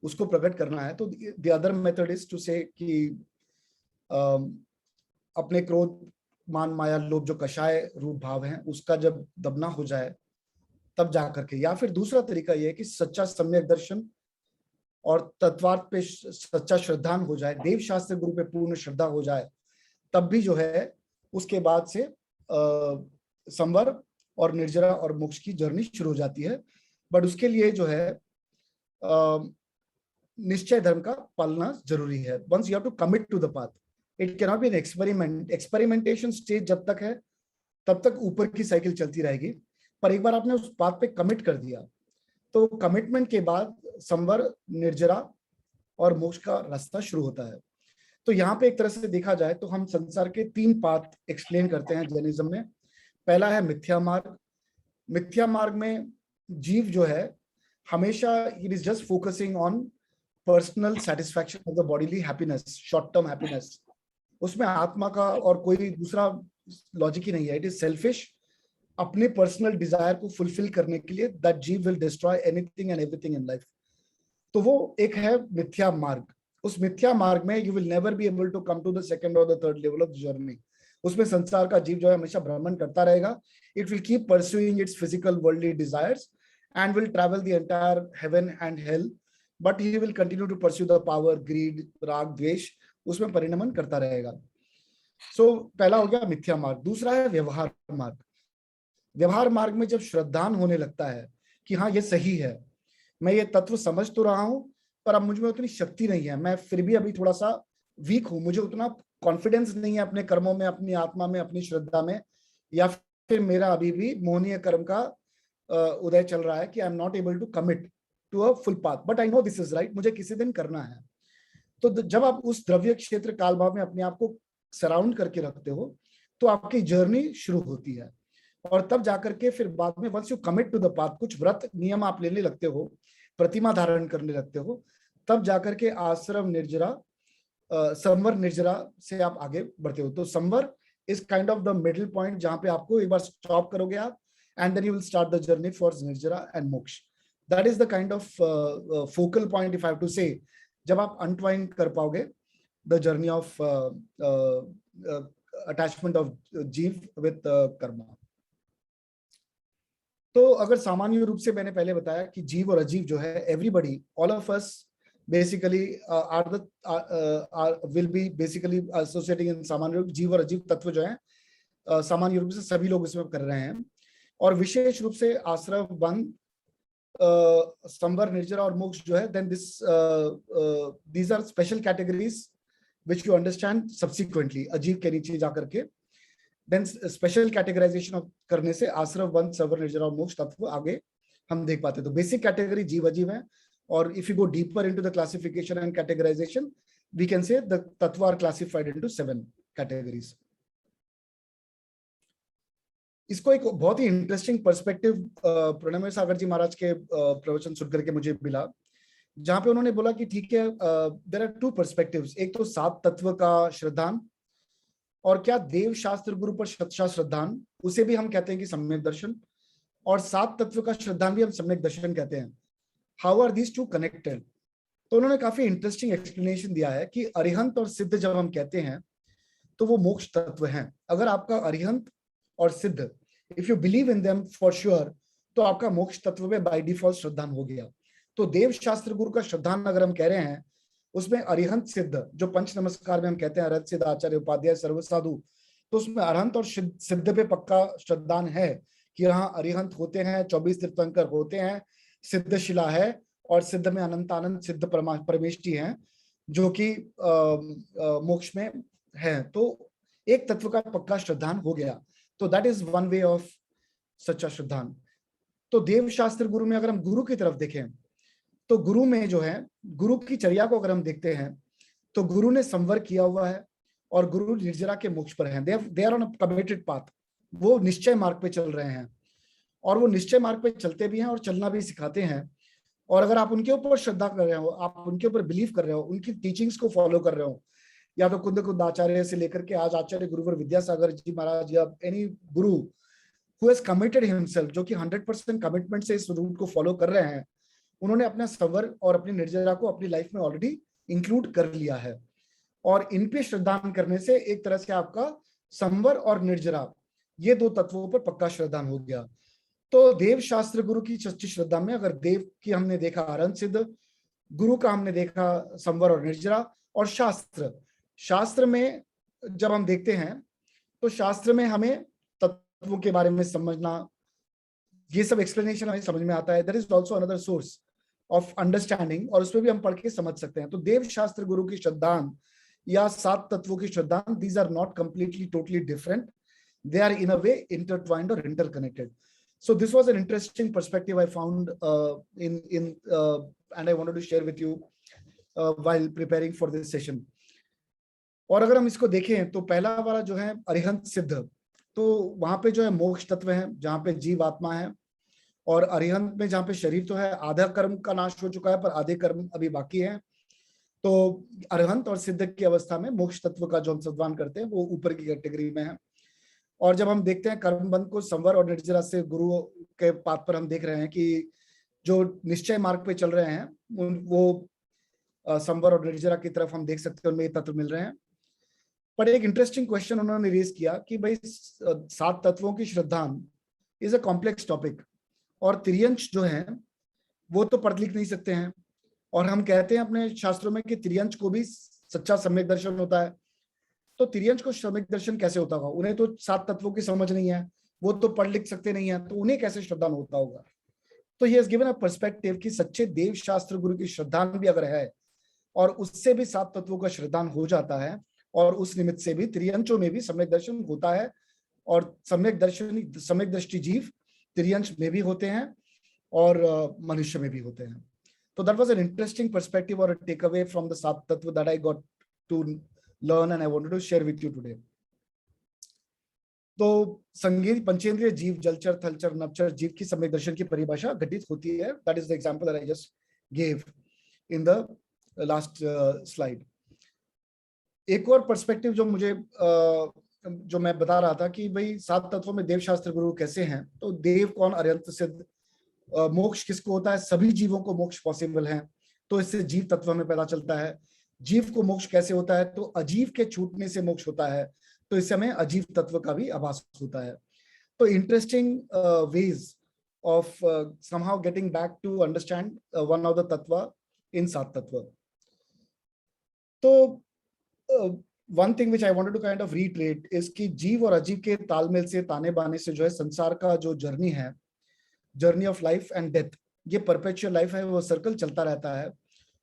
उसको प्रकट करना है। तो the other method is to say कि अपने क्रोध, मान, माया, लोभ जो कषाय रूप भाव हैं, उसका जब दबना हो जाए, तब जाकर के, या फिर दूसरा तरीका यह है कि सच्चा सम्यक दर्शन और तत्वार्थ पे सच्चा श्रद्धान हो जाए, देव शास्त्र गुरु पे पूर्ण श्रद्धा हो जाए, तब भी जो है उसके बाद से संवर और निर्जरा और मोक्ष की जर्नी शुरू हो जाती है। बट उसके लिए जो है निश्चय धर्म का पालना जरूरी है। Once you have to commit to the path, it can not be an experiment. Experimentation stage जब तक है तब तक ऊपर की साइकिल चलती रहेगी, पर एक बार आपने उस पाथ पे कमिट कर दिया तो कमिटमेंट के बाद संवर, निर्जरा और मोक्ष का रास्ता शुरू होता है। तो यहाँ पे एक तरह से देखा जाए तो हम संसार के 3 पाथ एक्सप्लेन करते हैं जैनिज्म में। पहला है मिथ्या मार्ग। मिथ्या मार्ग में जीव जो है हमेशा it is just focusing on personal satisfaction of the bodily happiness, short term happiness. उसमें आत्मा का और कोई दूसरा लॉजिक ही नहीं है। इट इज सेल्फिश, अपने पर्सनल डिजायर को फुलफिल करने के लिए दैट जीव will destroy anything and everything in life. तो वो एक है मिथ्या मार्ग। उस मिथ्या मार्ग में you will never be able to come to the second और the third level of journey. उसमें संसार का जीव जो है हमेशा भ्रमण करता रहेगा। It will keep pursuing it's physical worldly desires and will travel the entire heaven and hell, but he will continue to pursue the power, greed, राग, द्वेष, उसमें परिणमन करता रहेगा। सो पहला हो गया मिथ्या मार्ग। दूसरा है व्यवहार मार्ग। व्यवहार मार्ग में जब श्रद्धान होने लगता है कि हाँ ये सही है, मैं ये तत्व समझ तो रहा हूं पर अब मुझ में उतनी शक्ति नहीं है, मैं फिर भी अभी थोड़ा सा वीक हूं, मुझे उतना कॉन्फिडेंस नहीं है अपने कर्मों में, अपनी आत्मा में, अपनी श्रद्धा में, या फिर मेरा अभी भी मोहनीय कर्म का उदय चल रहा है कि I am not able to commit to a full path, but I know this is right, मुझे किसी दिन करना है। तो जब आप उस द्रव्य क्षेत्र काल भाव में अपने आप को सराउंड करके रखते हो तो आपकी जर्नी शुरू होती है। और तब जाकर के फिर बाद में once you commit to the path, कुछ व्रत नियम आप लेने लगते हो, प्रतिमा धारण करने लगते हो, तब जाकर के आश्रम निर्जरा, संवर निर्जरा से आप आगे बढ़ते हो। तो संवर is kind of the middle point जहां पे आपको एक बार स्टॉप करोगे आप, and then you will start the journey for nirjara and moksha. That is the kind of focal point, if I have to say, जब आप untwine कर पाओगे the journey of attachment of जीव with कर्मा। तो अगर सामान्य रूप से मैंने पहले बताया कि जीव और अजीव जो है, everybody, all of us basically will be basically associating in सामान्य रूप, जीव और अजीव तत्व जो है सामान्य रूप से सभी लोग इसमें कर रहे हैं। और विशेष रूप से आश्रम, वन, संवर, निर्जरा और मोक्ष जो है, then these are special categories which you understand subsequently, अजीव के नीचे जाकर के देन स्पेशल कैटेगराइजेशन करने से आश्रम, वन, संवर, निर्जरा और मोक्ष तत्व आगे हम देख पाते हैं। तो बेसिक कैटेगरी जीव अजीव है, और if you go deeper into the classification and categorization, we can say the tattva are classified into 7 categories. इसको एक बहुत ही इंटरेस्टिंग पर्सपेक्टिव प्रणव सागर जी महाराज के प्रवचन सुनकर के मुझे मिला, जहां पे उन्होंने बोला कि ठीक है, देयर आर 2 पर्सपेक्टिव्स। एक तो 7 तत्व का श्रद्धान, और क्या देव शास्त्र गुरु पर सच्चा श्रद्धान, उसे भी हम कहते हैं कि सम्यक दर्शन, और 7 तत्व का श्रद्धान भी हम सम्यक दर्शन कहते हैं। How are these 2 connected? तो उन्होंने काफी इंटरेस्टिंग एक्सप्लेनेशन दिया है कि अरिहंत और सिद्ध जब हम कहते हैं तो वो मोक्ष तत्व हैं। अगर आपका अरिहंत और सिद्ध, if you believe in them for sure, तो आपका मोक्ष तत्व में बाय डिफॉल्ट श्रद्धान हो गया। तो देव शास्त्र गुरु का श्रद्धान अगर हम कह रहे हैं, उसमें अरिहंत सिद्ध, जो पंच नमस्कार में हम कहते हैं अरहत सिद्ध आचार्य उपाध्याय सर्व साधु, तो उसमें अरहंत और सिद्ध पे पक्का श्रद्धान है कि यहाँ अरिहंत होते हैं, 24 तीर्थंकर होते हैं, सिद्ध शिला है, और सिद्ध में अनंतानंद सिद्ध परमेष्टि हैं जो कि मोक्ष में है। तो एक तत्व का पक्का श्रद्धान हो गया। तो that is one way of सच्चा श्रद्धान। तो देव शास्त्र गुरु में अगर हम गुरु की तरफ देखें, तो गुरु में जो है, गुरु की चर्या को अगर हम देखते हैं, तो गुरु ने संवर किया हुआ है और गुरु निर्जरा के मोक्ष पर हैं। They are on a committed path. वो निश्चय मार्ग पे चल रहे हैं, और वो निश्चय मार्ग पे चलते भी हैं और चलना भी सिखाते हैं। और अगर आप उनके ऊपर श्रद्धा कर रहे हो, आप उनके ऊपर बिलीव कर रहे हो, उनकी टीचिंग्स को फॉलो कर रहे हो, या तो कुंद आचार्य से लेकर के आज आचार्य गुरुवर विद्यासागर जी महाराज, या any Guru who has committed himself, जो कि 100% कमिटमेंट से इस रूट को फॉलो कर रहे हैं, उन्होंने अपना संवर और अपनी निर्जरा को अपनी लाइफ में ऑलरेडी इंक्लूड कर लिया है। और इन पे श्रद्धान करने से एक तरह से आपका संवर और निर्जरा, ये 2 तत्वों पर पक्का श्रद्धान हो गया। तो देव शास्त्र गुरु की सच्ची श्रद्धा में अगर देव की हमने देखा अरहंत सिद्ध, गुरु का हमने देखा संवर और निर्जरा, और शास्त्र में जब हम देखते हैं तो शास्त्र में हमें तत्वों के बारे में समझना, ये सब एक्सप्लेनेशन हमें समझ में आता है. There is also another source of understanding, और उसमें भी हम पढ़ के समझ सकते हैं. तो देव शास्त्र गुरु की श्रद्धांत या 7 तत्वों की श्रद्धांत, these are not completely totally different, they are in a way intertwined or interconnected. So this was an interesting perspective I found and I wanted to share with you while preparing for this session. और अगर हम इसको देखें तो पहला वाला जो है अरिहंत सिद्ध, तो वहां पे जो है मोक्ष तत्व है जहाँ पे जीव आत्मा है, और अरिहंत में जहाँ पे शरीर तो है, आधा कर्म का नाश हो चुका है पर आधे कर्म अभी बाकी है. तो अरिहंत और सिद्ध की अवस्था में मोक्ष तत्व का जो हम सद्वान करते हैं वो ऊपर की कैटेगरी में है. और जब हम देखते हैं कर्म बंध को संवर और निर्जरा से गुरु के पाद पर हम देख रहे हैं कि जो निश्चय मार्ग पे चल रहे हैं वो संवर और निर्जरा की तरफ हम देख सकते हैं, उनमें ये तत्व मिल रहे हैं. पर एक इंटरेस्टिंग क्वेश्चन उन्होंने रेज किया कि भाई 7 तत्वों की श्रद्धांत इज अ कॉम्प्लेक्स टॉपिक, और त्रियंश जो है वो तो पढ़ लिख नहीं सकते हैं, और हम कहते हैं अपने शास्त्रों में कि त्रियंश को भी सच्चा सम्यक दर्शन होता है. तो त्रियंश को सम्यक दर्शन कैसे होता होगा? उन्हें तो 7 तत्वों की समझ नहीं है, वो तो पढ़ लिख सकते नहीं है, तो उन्हें कैसे श्रद्धान होता होगा? तो he has given a perspective कि सच्चे देव शास्त्र गुरु की श्रद्धान भी अगर है और उससे भी 7 तत्वों का श्रद्धान हो जाता है, और उस निमित्त से भी त्रियंशों में भी सम्यक दर्शन होता है, और सम्यक दृष्टि जीव त्रियंश में भी होते हैं और मनुष्य में भी होते हैं. तो that was an interesting perspective और a take away from the 7 tattva that I got to learn and I wanted to share with you today. तो संगीत पंचेंद्रिय जीव जलचर थलचर नभचर जीव की सम्यक दर्शन की परिभाषा घटित होती है. That is the example that I just gave in the last slide. एक और पर्सपेक्टिव जो मुझे जो मैं बता रहा था कि भाई 7 तत्वों में देव शास्त्र गुरु कैसे हैं, तो देव कौन, अरिहंत सिद्ध, मोक्ष किसको होता है? सभी जीवों को मोक्ष पॉसिबल है, तो इससे जीव तत्व में पता चलता है. जीव को मोक्ष कैसे होता है? तो अजीव के छूटने से मोक्ष होता है, तो इस समय अजीव तत्व का भी आभास होता है. तो interesting ways of somehow getting back to understand one of the tattva in 7 tattva. तो one thing which I wanted to kind of retreat is कि जीव और अजीव के तालमेल से, ताने बाने से जो है संसार का जो जर्नी है, journey of life and death, ये परपेचुअल लाइफ है, वो सर्कल चलता रहता है,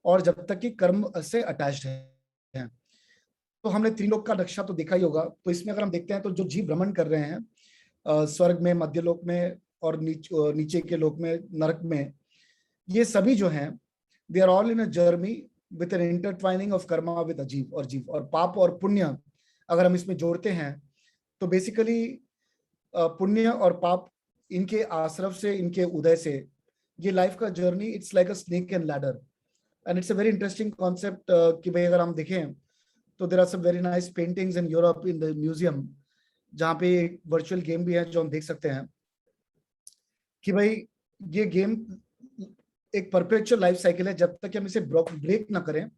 और जब तक कि कर्म से अटैच्ड है. तो हमने त्रिलोक का नक्शा तो देखा ही होगा. तो इसमें अगर हम देखते हैं तो जो जीव भ्रमण कर रहे हैं स्वर्ग में, मध्यलोक में और नीचे के लोक में, नरक में, ये सभी जो हैं they are all in a journey with an intertwining of karma with अजीव और जीव. और पाप और पुण्य अगर हम इसमें जोड़ते हैं तो बेसिकली पुण्य और पाप, इनके आश्रव से, इनके उदय से ये लाइफ का journey, it's like a snake and ladder. And it's a very interesting concept कि भाई अगर हम देखें तो there are some very nice paintings in Europe in the museum, जहाँ पे वर्चुअल गेम भी है जो हम देख सकते हैं कि भाई ये गेम एक परपेचुअल लाइफ साइकिल है. जब तक हम इसे ब्रेक ना करें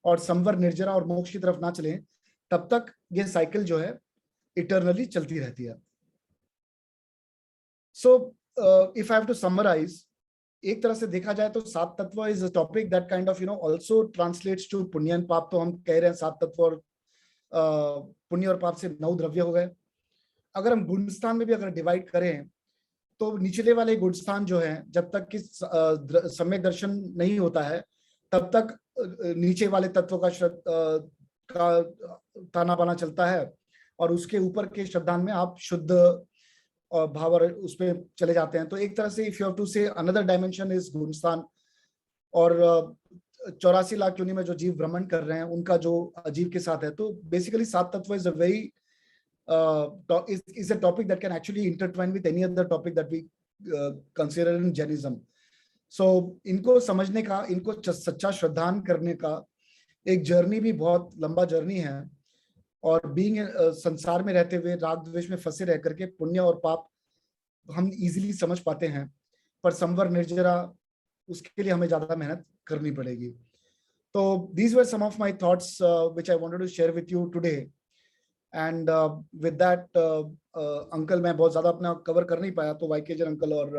और संवर निर्जरा और मोक्ष की तरफ ना चलें, तब तक ये साइकिल जो है इटर्नली चलती रहती है. So if I have to summarize, एक तरह से देखा जाए तो 7 tattva is a topic that kind of also translates to punya and paap. तो हम कह रहे हैं 7 तत्व और पुण्य और पाप से 9 द्रव्य हो गए. अगर हम गुण स्थान में भी अगर डिवाइड करें तो निचले वाले गुण स्थान जो है, जब तक कि सम्यक दर्शन नहीं होता है तब तक नीचे वाले तत्वों का ताना बाना चलता है, और उसके ऊपर के श्रद्धान में आप शुद्ध और भाव उस पे चले जाते हैं. तो एक तरह से इफ यू हैव टू से अनदर डायमेंशन इज गुणस्थान. और 84 लाख योनि में जो जीव भ्रमण कर रहे हैं उनका जो अजीव के साथ है, तो basically 7 tattva is a very is a topic that can actually intertwine with any other topic that we consider in Jainism. So इनको समझने का, इनको सच्चा श्रद्धान करने का एक जर्नी भी बहुत लंबा जर्नी है. और बीइंग संसार में रहते हुए राग द्वेष में फंसे रह करके पुण्य और पाप हम इजीली समझ पाते हैं, पर संवर निर्जरा उसके लिए हमें ज्यादा मेहनत करनी पड़ेगी. तो these were some of my thoughts which I wanted to share with you today. And with that, uncle मैं बहुत ज्यादा अपना कवर कर नहीं पाया, तो वाईकेजन अंकल और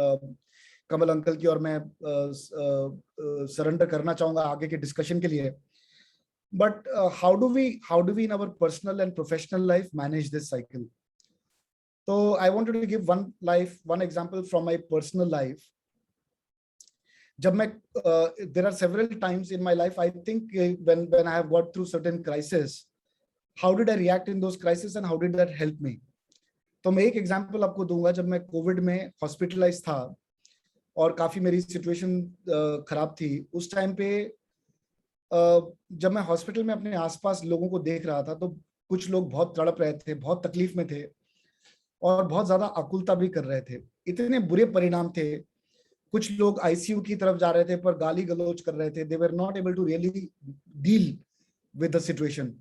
कमल अंकल की और मैं सरेंडर करना चाहूंगा आगे के डिस्कशन के लिए. But how do we in our personal and professional life manage this cycle? So I wanted to give one example from my personal life. जब मैं there are several times in my life, I think when I have got through certain crises, how did I react in those crises and how did that help me? तो मैं एक example आपको दूंगा. जब मैं Covid में hospitalise था और काफी मेरी सिचुएशन खराब थी, उस टाइम पे जब मैं हॉस्पिटल में अपने आसपास लोगों को देख रहा था तो कुछ लोग बहुत तड़प रहे थे, बहुत तकलीफ में थे और बहुत ज्यादा आकुलता भी कर रहे थे. इतने बुरे परिणाम थे. कुछ लोग आईसीयू की तरफ जा रहे थे पर गाली गलौज कर रहे थे. They were not able to really deal with the situation.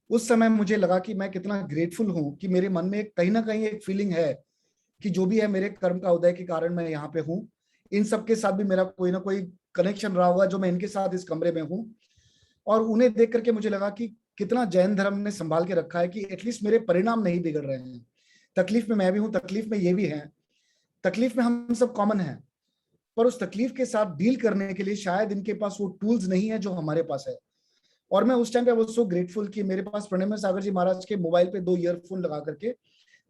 उस समय मुझे लगा कि मैं कितना ग्रेटफुल हूं कि मेरे मन में कहीं ना कहीं एक फीलिंग है कि जो भी है मेरे कर्म का उदय के कारण मैं यहाँ पे हूँ. इन सबके साथ भी मेरा कोई ना कोई कनेक्शन रहा हुआ जो मैं इनके साथ इस कमरे में हूँ. और उन्हें देख करके मुझे लगा कि कितना जैन धर्म ने संभाल के रखा है कि एटलीस्ट मेरे परिणाम नहीं बिगड़ रहे हैं. तकलीफ में मैं भी हूँ, तकलीफ में ये भी है, तकलीफ में हम सब कॉमन है, पर उस तकलीफ के साथ डील करने के लिए शायद इनके पास वो टूल्स नहीं है जो हमारे पास है. और मैं उस टाइम पे वाज सो ग्रेटफुल कि मेरे पास प्रणय सागर जी महाराज के मोबाइल पे 2 ईयरफोन लगा करके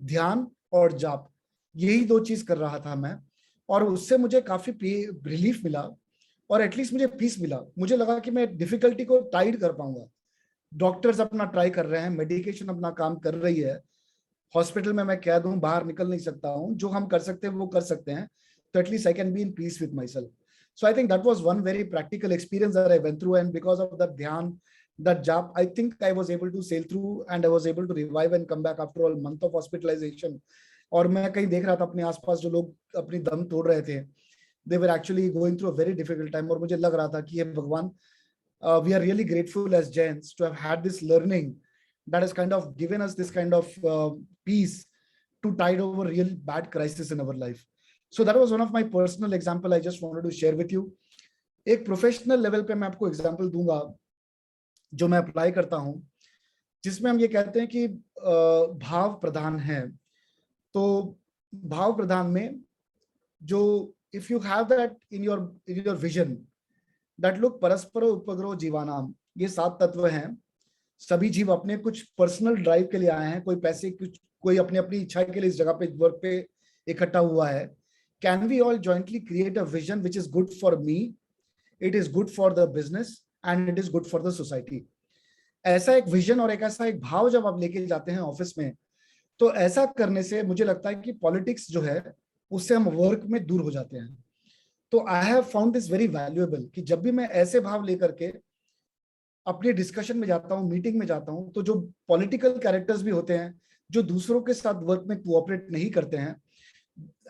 ध्यान और जाप, यही 2 चीज कर रहा था मैं. और उससे मुझे काफी रिलीफ मिला और एटलीस्ट मुझे पीस मिला. मुझे लगा कि मैं डिफिकल्टी को टाइड कर पाऊंगा. डॉक्टर्स अपना ट्राई कर रहे हैं, मेडिकेशन अपना काम कर रही है, हॉस्पिटल में मैं कह दूं बाहर निकल नहीं सकता हूं, जो हम कर सकते हैं वो कर सकते हैं, तो at least I can be in peace with my self. So I think that was one very practical experience that I went through, and because of that dhyan, that jap, I think I was able to sail through and I was able to revive and come back after a month of hospitalization. और मैं कहीं देख रहा था अपने आसपास जो लोग अपनी दम तोड़ रहे थे, they were actually going through a very difficult time. और मुझे लग रहा था कि ये भगवान, we are really grateful as Jains to have had this learning that has kind of given us this kind of peace to tide over real bad crisis in our life. So that was one of my personal example I just wanted to share with you. एक professional level पे मैं आपको example दूंगा जो मैं apply करता हूं, जिसमें हम ये कहते हैं कि भाव प्रधान है. तो भाव प्रधान में जो if you have that in your vision that look परस्पर उपग्रह जीवानाम, ये 7 तत्व हैं. सभी जीव अपने कुछ पर्सनल ड्राइव के लिए आए हैं, कोई पैसे, कोई अपनी अपनी इच्छा के लिए इस जगह पे वर्क पे इकट्ठा हुआ है. Can we all jointly create a vision which is good for me, it is good for the business and it is good for the society? ऐसा एक विजन और एक ऐसा एक भाव जब आप लेके जाते हैं ऑफिस में, तो ऐसा करने से मुझे लगता है कि पॉलिटिक्स जो है उससे हम वर्क में दूर हो जाते हैं. तो I have found this very valuable कि जब भी मैं ऐसे भाव लेकर के अपनी डिस्कशन में जाता हूँ, मीटिंग में जाता हूँ, तो जो पॉलिटिकल कैरेक्टर्स भी होते हैं जो दूसरों के साथ वर्क में कोऑपरेट नहीं करते हैं,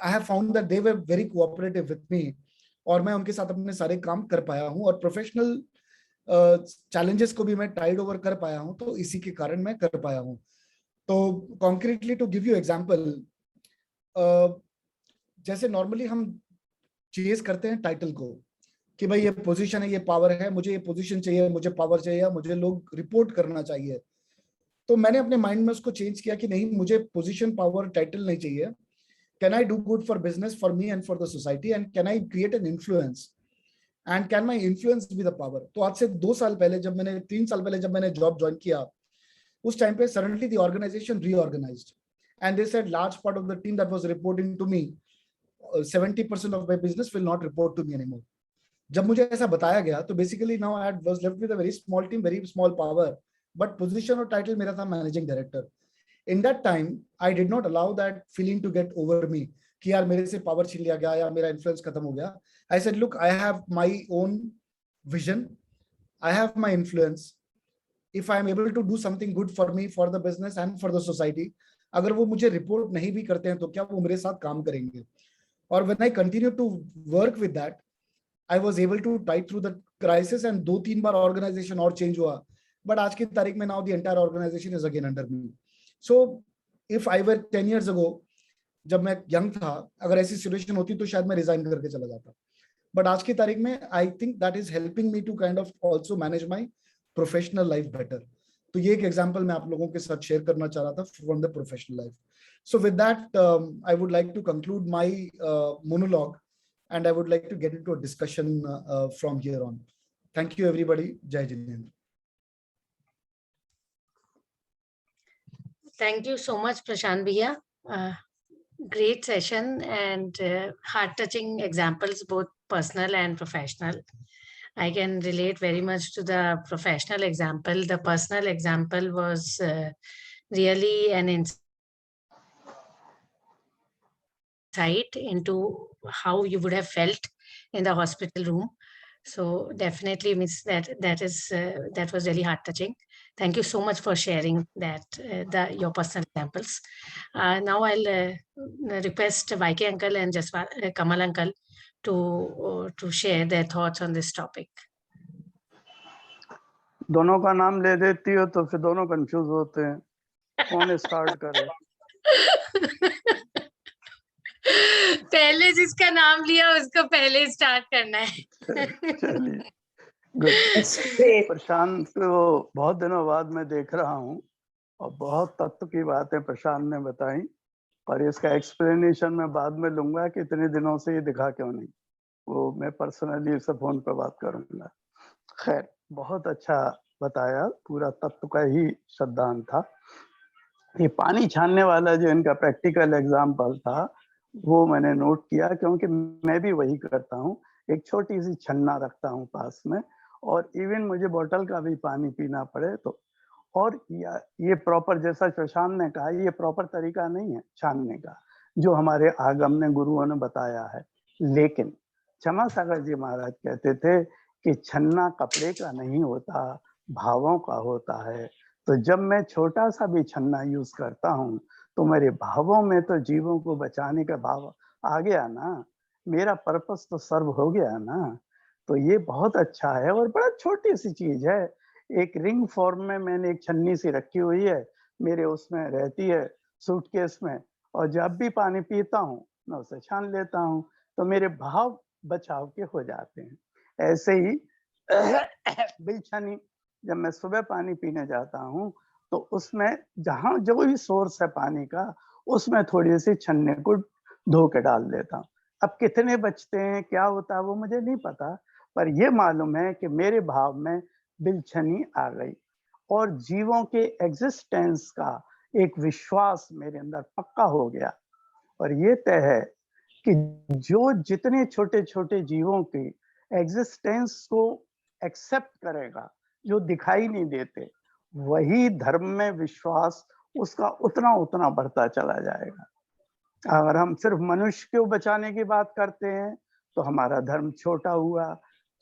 I have found that they were very cooperative with me और मैं उनके साथ अपने सारे काम कर पाया हूँ और प्रोफेशनल चैलेंजेस को भी मैं टाइड ओवर कर पाया हूँ. तो इसी के कारण मैं कर पाया हूँ. तो concretely to give you example, जैसे नॉर्मली हम चेज करते हैं टाइटल को कि भाई ये पोजीशन है, ये पावर है, मुझे ये पोजीशन चाहिए, मुझे पावर चाहिए, मुझे लोग रिपोर्ट करना चाहिए. तो मैंने अपने माइंड में उसको चेंज किया कि नहीं, मुझे पोजीशन, पावर, टाइटल नहीं चाहिए. Can I do good for business, for me and for the society, and can I create an influence, and can my influence be the power? तो आज से 2 साल पहले जब मैंने 3 साल पहले जब मैंने जॉब ज्वाइन किया, उस टाइम पे suddenly the organization reorganized and they said large part of the team that was reporting to me, 70% of my business will not report to me anymore. जब मुझे ऐसा बताया गया तो basically now I was left with a very small team, very small power, but position और title मेरा था managing director. In that time, I did not allow that feeling to get over me कि यार मेरे से power छीन लिया गया या मेरा इन्फ्लुएंस खत्म हो गया. I said, look, I have my own vision, I have my influence. If I am able to do something good for me, for the business and for the society, अगर वो मुझे रिपोर्ट नहीं भी करते हैं तो क्या वो मेरे साथ काम करेंगे? और when I continue to work with that, I was able to tide through the crisis and 2-3 बार ऑर्गेनाइजेशन और चेंज हुआ. बट आज की तारीख में now the entire organization is again under me. So if I were 10 years ago, जब मैं young था, अगर ऐसी सिचुएशन होती तो शायद मैं रिजाइन करके चला जाता. बट आज की तारीख में I think that is helping me to kind of also manage my professional life better. तो ये एक एग्जांपल मैं आप लोगों के साथ शेयर करना चाह रहा था from the professional life. So with that I would like to conclude my monologue and I would like to get into a discussion from here on. Thank you everybody. Jai Jinendra. Thank you so much, Prashant Bhaiya. Great session and heart-touching examples, both personal and professional. I can relate very much to the professional example. The personal example was really an insight into how you would have felt in the hospital room. So definitely means that was really heart touching. Thank you so much for sharing that your personal examples. Now I'll request YK uncle and Kamal uncle to share their thoughts on this topic. दोनों का नाम ले देती हो तो फिर दोनों confuse होते हैं, कौन स्टार्ट करे? पहले जिसका नाम लिया उसको पहले स्टार्ट करना है। चलिए, गुड। प्रशांत को बहुत दिनों बाद मैं देख रहा हूँ और बहुत तत्व की बातें प्रशांत ने बताई, और इसका एक्सप्लेनेशन मैं बाद में लूंगा कि इतने दिनों से ये दिखा क्यों नहीं, वो मैं पर्सनली इससे फोन पर बात करूंगा। खैर, बहुत अच्छा बताया, पूरा तत्व का ही श्रद्धांत था। ये पानी छानने वाला जो इनका प्रैक्टिकल एग्जाम्पल था वो मैंने नोट किया, क्योंकि मैं भी वही करता हूँ। एक छोटी सी छन्ना रखता हूँ पास में, और इवन मुझे बोतल का भी पानी पीना पड़े तो, और ये प्रॉपर, जैसा प्रशांत ने कहा, ये प्रॉपर तरीका नहीं है छानने का जो हमारे आगम ने, गुरुओं ने बताया है। लेकिन क्षमा सागर जी महाराज कहते थे कि छन्ना कपड़े का नहीं होता, भावों का होता है। तो जब मैं छोटा सा भी छन्ना यूज करता हूँ तो मेरे भावों में तो जीवों को बचाने का भाव आ गया ना, मेरा पर्पस तो सर्व हो गया ना। तो ये बहुत अच्छा है, और बड़ा छोटी सी चीज है। एक रिंग फॉर्म में मैंने एक छन्नी सी रखी हुई है, मेरे उसमें रहती है सूटकेस में, और जब भी पानी पीता हूँ मैं उसे छान लेता हूँ, तो मेरे भाव बचाव के हो जाते हैं। ऐसे ही बिलछनी, जब मैं सुबह पानी पीने जाता हूँ तो उसमें जहाँ जो भी सोर्स है पानी का, उसमें थोड़ी सी छन्ने को धो के डाल देता हूँ। अब कितने बचते हैं, क्या होता है, वो मुझे नहीं पता, पर ये मालूम है कि मेरे भाव में बिलछनी आ गई, और जीवों के एग्जिस्टेंस का एक विश्वास मेरे अंदर पक्का हो गया। और ये तय है कि जो जितने छोटे छोटे जीवों की एग्जिस्टेंस को एक्सेप्ट करेगा, जो दिखाई नहीं देते, वही धर्म में विश्वास उसका उतना उतना बढ़ता चला जाएगा। अगर हम सिर्फ मनुष्य को बचाने की बात करते हैं तो हमारा धर्म छोटा हुआ,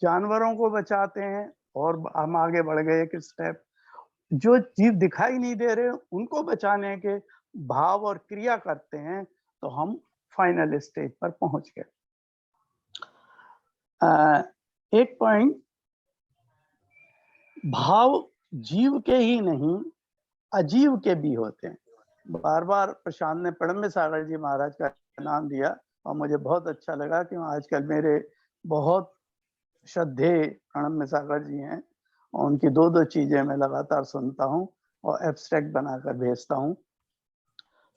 जानवरों को बचाते हैं और हम आगे बढ़ गए एक स्टेप, जो जीव दिखाई नहीं दे रहे उनको बचाने के भाव और क्रिया करते हैं तो हम फाइनल स्टेज पर पहुंच गए। एक पॉइंट, भाव जीव के ही नहीं अजीव के भी होते हैं। बार बार प्रशांत ने प्रणम्य सागर जी महाराज का नाम दिया, और मुझे बहुत अच्छा लगा कि आजकल मेरे बहुत श्रद्धेय प्रणम्य सागर जी हैं, और उनकी दो चीजें मैं लगातार सुनता हूँ और एब्स्ट्रैक्ट बनाकर भेजता हूँ।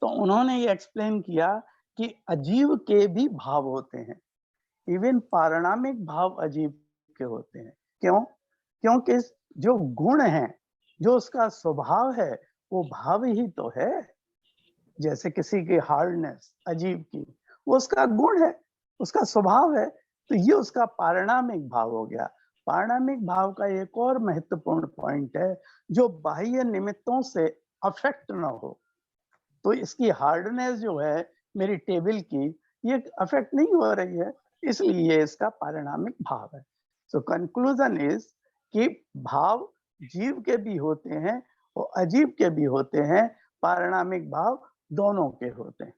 तो उन्होंने ये एक्सप्लेन किया कि अजीव के भी भाव होते हैं, इवन पारिणामिक भाव अजीव के होते हैं। क्यों? क्योंकि जो गुण है, जो उसका स्वभाव है, वो भाव ही तो है। जैसे किसी की हार्डनेस अजीव की, वो उसका गुण है, उसका स्वभाव है, तो ये उसका पारिणामिक भाव हो गया। पारिणामिक भाव का एक और महत्वपूर्ण पॉइंट है, जो बाह्य निमित्तों से अफेक्ट ना हो। तो इसकी हार्डनेस जो है मेरी टेबल की, ये अफेक्ट नहीं हो रही है, इसलिए ये इसका पारिणामिक भाव है। सो कंक्लूजन इज कि भाव जीव के भी होते हैं और अजीव के भी होते हैं, पारिणामिक भाव दोनों के होते हैं।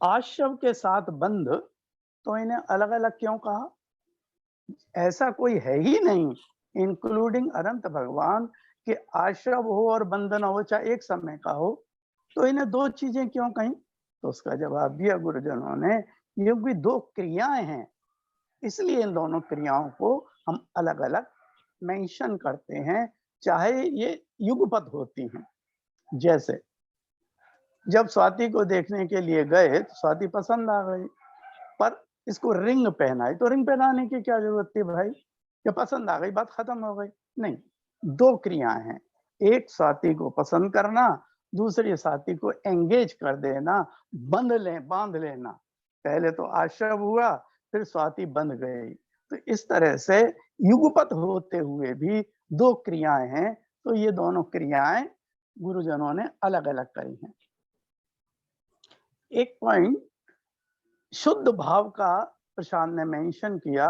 आश्रव के साथ बंध, तो इन्हें अलग अलग क्यों कहा? ऐसा कोई है ही नहीं, इंक्लूडिंग अनंत भगवान, कि आश्रव हो और बंधन हो, चाहे एक समय का हो, तो इन्हें दो चीजें क्यों कहीं? तो उसका जवाब दिया गुरुजनों ने, ये भी दो क्रियाएं हैं, इसलिए इन दोनों क्रियाओं को हम अलग अलग मेंशन करते हैं, चाहे ये युगपत होती हैं। जैसे जब स्वाति को देखने के लिए गए तो स्वाति पसंद आ गई, पर इसको रिंग पहनाई, तो रिंग पहनाने की क्या जरूरत थी भाई? ये पसंद आ गई, बात खत्म हो गई। नहीं, दो क्रियाएं हैं, एक स्वाति को पसंद करना, दूसरे साथी को एंगेज कर देना, बांध लेना। पहले तो आश्रव हुआ, फिर स्वाति बंध गई। तो इस तरह से युगपत होते हुए भी 2 क्रियाएं हैं, तो ये दोनों क्रियाएं गुरुजनों ने अलग अलग करी हैं। एक पॉइंट शुद्ध भाव का प्रशांत ने मेंशन किया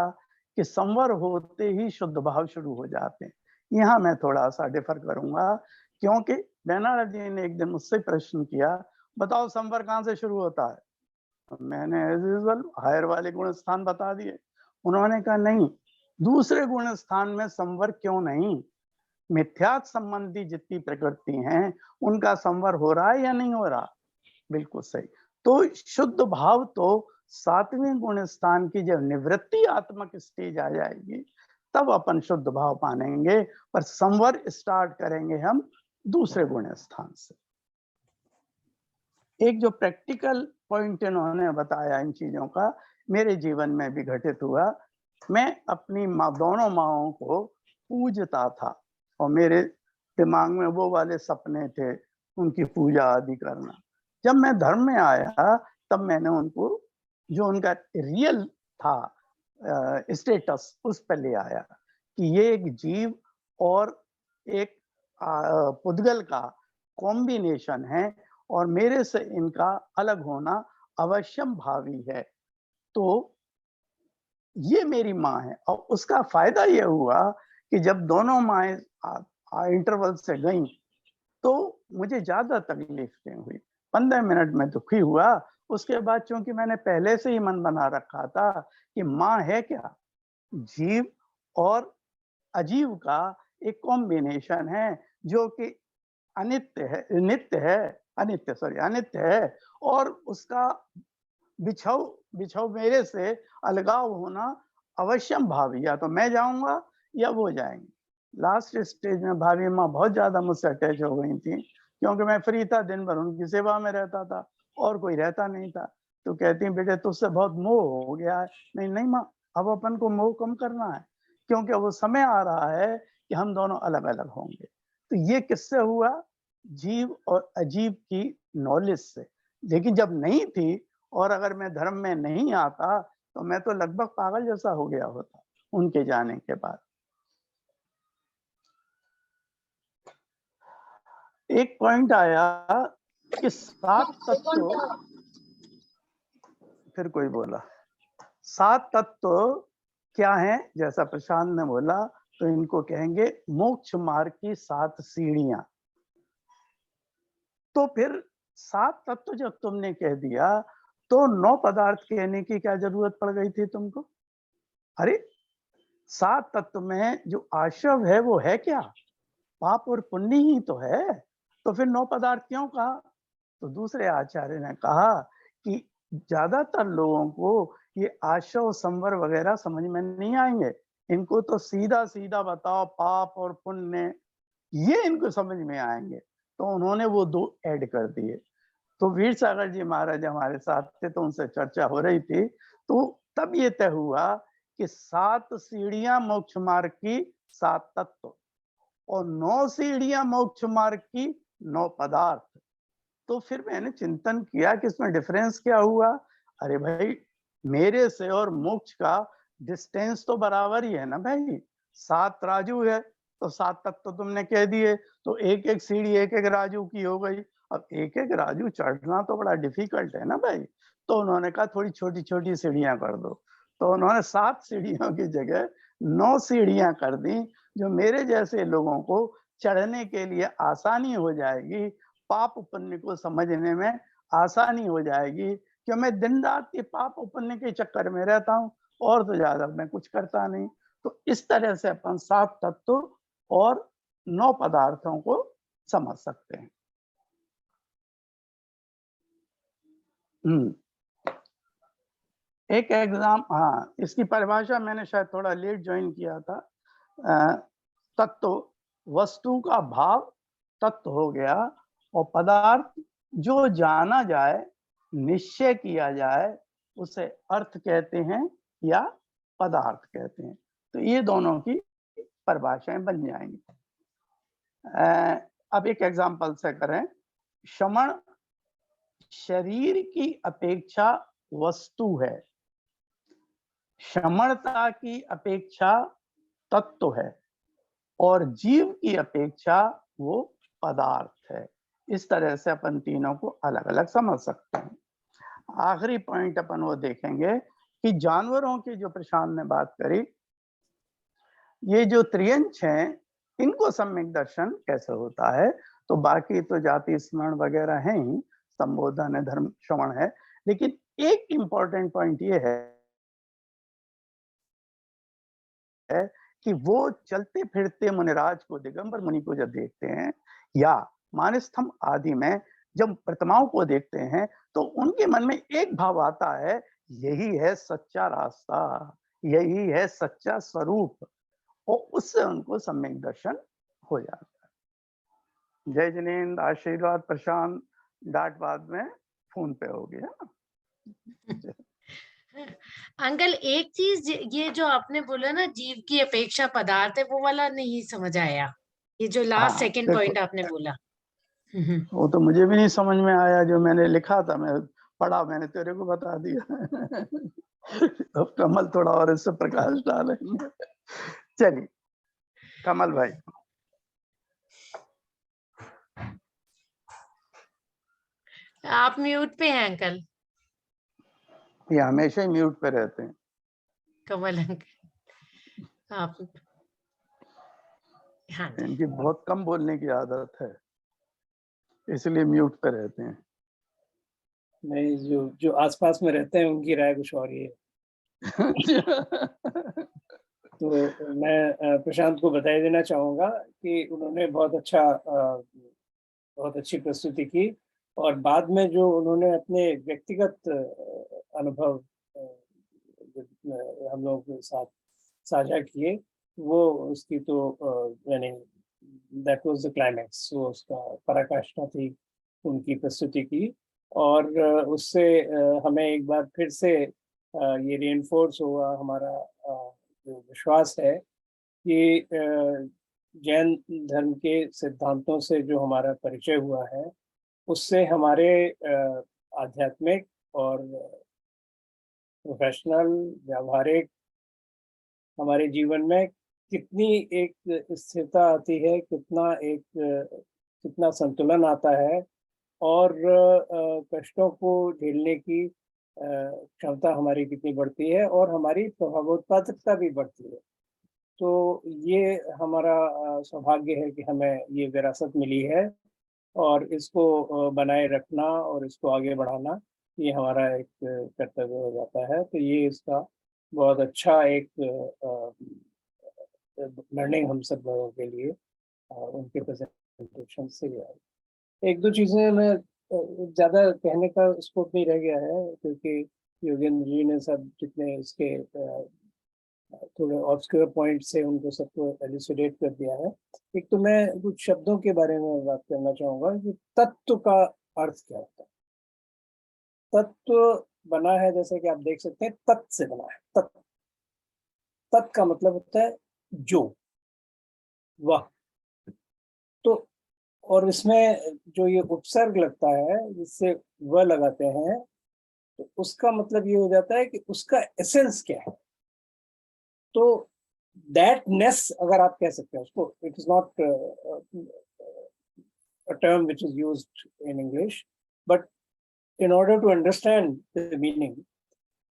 कि संवर होते ही शुद्ध भाव शुरू हो जाते हैं। यहाँ मैं थोड़ा सा डिफर करूंगा, क्योंकि बेनारद जी ने एक दिन मुझसे प्रश्न किया, बताओ संवर कहाँ से शुरू होता है? तो मैंने एज यूजुअल हायर वाले गुण स्थान बता दिए। उन्होंने कहा नहीं, दूसरे गुण स्थान में संवर क्यों नहीं? मिथ्यात्व संबंधी जितनी प्रकृति हैं उनका संवर हो रहा है या नहीं हो रहा? बिल्कुल सही। तो शुद्ध भाव तो 7वें गुण स्थान की जब निवृत्ति आत्मक स्टेज आ जाएगी तब अपन शुद्ध भाव मानेंगे, पर संवर स्टार्ट करेंगे हम दूसरे गुण स्थान से। एक जो प्रैक्टिकल पॉइंट इन्होंने बताया इन चीजों का, मेरे जीवन में भी घटित हुआ। मैं अपनी दोनों माँओं को पूजता था और मेरे दिमाग में वो वाले सपने थे उनकी पूजा आदि करना। जब मैं धर्म में आया तब मैंने उनको, जो उनका रियल था स्टेटस, उस पर ले आया कि ये एक जीव और एक पुद्गल का कॉम्बिनेशन है और मेरे से इनका अलग होना अवश्यम भावी है। तो ये मेरी माँ है। और उसका फायदा ये हुआ कि जब दोनों माएँ इंटरवल से गईं तो मुझे ज्यादा तकलीफें हुई। 15 मिनट में दुखी हुआ। उसके बाद चूंकि मैंने पहले से ही मन बना रखा था कि माँ है क्या, जीव और अजीव का एक कॉम्बिनेशन है जो कि अनित्य है और उसका बिछाव मेरे से अलगाव होना अवश्यम भावी, या तो मैं जाऊंगा या वो जाएंगे। लास्ट स्टेज में भाभी माँ बहुत ज्यादा मुझसे अटैच हो गई थी, क्योंकि मैं फ्री था, दिन भर उनकी सेवा में रहता था और कोई रहता नहीं था। तो कहती बेटे तुझसे बहुत मोह हो गया है। नहीं माँ, अब अपन को मोह कम करना है, क्योंकि वो समय आ रहा है कि हम दोनों अलग अलग होंगे। तो ये किससे हुआ? जीव और अजीव की नॉलेज से। लेकिन जब नहीं थी और अगर मैं धर्म में नहीं आता तो मैं तो लगभग पागल जैसा हो गया होता उनके जाने के बाद। एक पॉइंट आया कि 7 तत्व, फिर कोई बोला 7 तत्व क्या है? जैसा प्रशांत ने बोला, तो इनको कहेंगे मोक्ष मार्ग की 7 सीढ़ियां। तो फिर 7 तत्व जब तुमने कह दिया तो 9 पदार्थ कहने की क्या जरूरत पड़ गई थी तुमको? अरे 7 तत्व में जो आश्रव है वो है क्या? पाप और पुण्य ही तो है। तो फिर 9 पदार्थ क्यों कहा? तो दूसरे आचार्य ने कहा कि ज्यादातर लोगों को ये आश्रव संवर वगैरह समझ में नहीं आएंगे। इनको तो सीधा सीधा बताओ पाप और पुण्य, ये इनको समझ में आएंगे। तो उन्होंने वो 2 ऐड कर दिए। तो वीर सागर जी महाराज हमारे साथ थे, तो उनसे चर्चा हो रही थी। तो तब ये तय हुआ कि 7 सीढ़ियां मोक्ष मार्ग की 7 तत्व और 9 सीढ़ियां मोक्ष मार्ग की 9 पदार्थ। तो फिर मैंने चिंतन किया कि इसमें डिफरेंस क्या हुआ? अरे भाई, मेरे से और मोक्ष का डिस्टेंस तो बराबर ही है ना भाई। 7 राजू है तो 7 तक तो तुमने कह दिए, तो एक एक सीढ़ी एक एक राजू की हो गई। अब एक एक राजू चढ़ना तो बड़ा डिफिकल्ट है ना भाई। तो उन्होंने कहा थोड़ी छोटी छोटी सीढ़ियां कर दो। तो उन्होंने 7 सीढ़ियों की जगह 9 सीढ़ियां कर दी, जो मेरे जैसे लोगों को चढ़ने के लिए आसानी हो जाएगी, पाप पुण्य को समझने में आसानी हो जाएगी। क्यों मैं दिन रात ये पाप पुण्य के चक्कर में रहता हूँ और तो ज्यादा मैं कुछ करता नहीं। तो इस तरह से अपन 7 तत्व और 9 पदार्थों को समझ सकते हैं। एक एग्जाम, हाँ, इसकी परिभाषा मैंने शायद थोड़ा लेट ज्वाइन किया था। तत्व वस्तु का भाव तत्व हो गया, और पदार्थ जो जाना जाए, निश्चय किया जाए, उसे अर्थ कहते हैं या पदार्थ कहते हैं। तो ये दोनों की परिभाषाएं बन जाएंगी। अब एक एग्जाम्पल से करें श्रमण शरीर की अपेक्षा वस्तु है, श्रमणता की अपेक्षा तत्व है और जीव की अपेक्षा वो पदार्थ है। इस तरह से अपन तीनों को अलग अलग समझ सकते हैं। आखिरी पॉइंट अपन वो देखेंगे कि जानवरों की जो प्रशांत ने बात करी, ये जो त्रियंश हैं, इनको सम्यक दर्शन कैसे होता है। तो बाकी तो जाति स्मरण वगैरह हैं ही, संबोधन है, धर्म श्रवण है, लेकिन एक इंपॉर्टेंट पॉइंट ये है कि वो चलते फिरते मुनिराज को, दिगंबर मुनि को जब देखते हैं या मानस्तंभ आदि में जब प्रतिमाओं को देखते हैं, तो उनके मन में एक भाव आता है, यही है सच्चा रास्ता, यही है सच्चा स्वरूप, और उससे उनको सम्यक दर्शन हो जाता है। जय जिनेन्द्र, आशीर्वाद प्रशांत, डांट बाद में फोन पे हो गया। अंकल एक चीज, ये जो आपने बोला ना जीव की अपेक्षा पदार्थ है, वो वाला नहीं समझ आया, ये जो लास्ट सेकंड देखो, पॉइंट आपने बोला। वो तो मुझे भी नहीं समझ में आया, जो मैंने लिखा था, मैं पढ़ा, मैंने तेरे को बता दिया। अब कमल थोड़ा और इससे प्रकाश डालेंगे। चलिए कमल भाई। आप म्यूट पे हैं अंकल। ये हमेशा ही म्यूट पे रहते हैं। कमल अंकल आप, हाँ जी। इनकी बहुत कम बोलने की आदत है, इसलिए म्यूट पे रहते हैं। नहीं, जो आसपास में रहते हैं उनकी राय कुछ और ही है। तो मैं प्रशांत को बधाई देना चाहूँगा कि उन्होंने बहुत अच्छी प्रस्तुति की, और बाद में जो उन्होंने अपने व्यक्तिगत अनुभव हम लोगों के साथ साझा किए, वो उसकी तो यानी दैट वाज द क्लाइमैक्स, वो उसका पराकाष्ठा थी उनकी प्रस्तुति की। और उससे हमें एक बार फिर से ये रिइंफोर्स हुआ हमारा जो विश्वास है कि जैन धर्म के सिद्धांतों से जो हमारा परिचय हुआ है, उससे हमारे आध्यात्मिक और प्रोफेशनल, व्यावहारिक हमारे जीवन में कितनी एक स्थिरता आती है, कितना संतुलन आता है, और कष्टों को झेलने की क्षमता हमारी कितनी बढ़ती है, और हमारी प्रभावोत्पादकता भी बढ़ती है। तो ये हमारा सौभाग्य है कि हमें ये विरासत मिली है, और इसको बनाए रखना और इसको आगे बढ़ाना, ये हमारा एक कर्तव्य हो जाता है। तो ये इसका बहुत अच्छा एक लर्निंग हम सब लोगों के लिए उनके प्रेजेंटेशन से आई। एक दो चीज़ें मैं ज़्यादा कहने का स्कोप नहीं रह गया है, क्योंकि योगेंद्र जी ने सब जितने इसके थोड़े ऑब्सक्योर पॉइंट से उनको सबको एलिसिडेट कर दिया है। एक तो मैं कुछ शब्दों के बारे में बात करना चाहूँगा कि तत्व का अर्थ क्या होता है। तत्व बना है, जैसे कि आप देख सकते हैं, तत् से बना है। तत्, तत् का मतलब होता है जो, वह। तो और इसमें जो ये उपसर्ग लगता है, जिससे वह लगाते हैं, तो उसका मतलब ये हो जाता है कि उसका एसेंस क्या है। तो दैटनेस अगर आप कह सकते हैं उसको, it is not a term which is used in English, but in order to understand the meaning,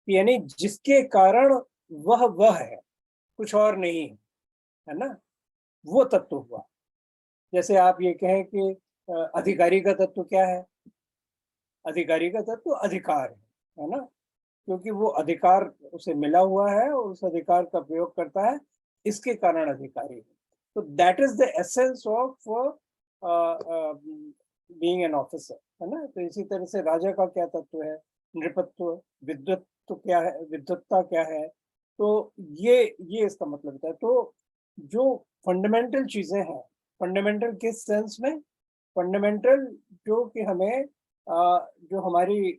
यानी जिसके कारण वह है, कुछ और नहीं है ना, वो तत्व हुआ। जैसे आप ये कहें कि अधिकारी का तत्व क्या है, अधिकारी का तत्व अधिकार है ना, क्योंकि वो अधिकार उसे मिला हुआ है और उस अधिकार का प्रयोग करता है, इसके कारण अधिकारी है। तो that is the essence of being an officer, है ना। तो इसी तरह से राजा का क्या तत्व है, नृपत्व, विद्वत्व क्या है, विद्वत्ता क्या है। तो ये इसका मतलब होता है। तो जो फंडामेंटल चीजें हैं, फंडामेंटल किस सेंस में, फंडामेंटल जो कि हमें जो हमारी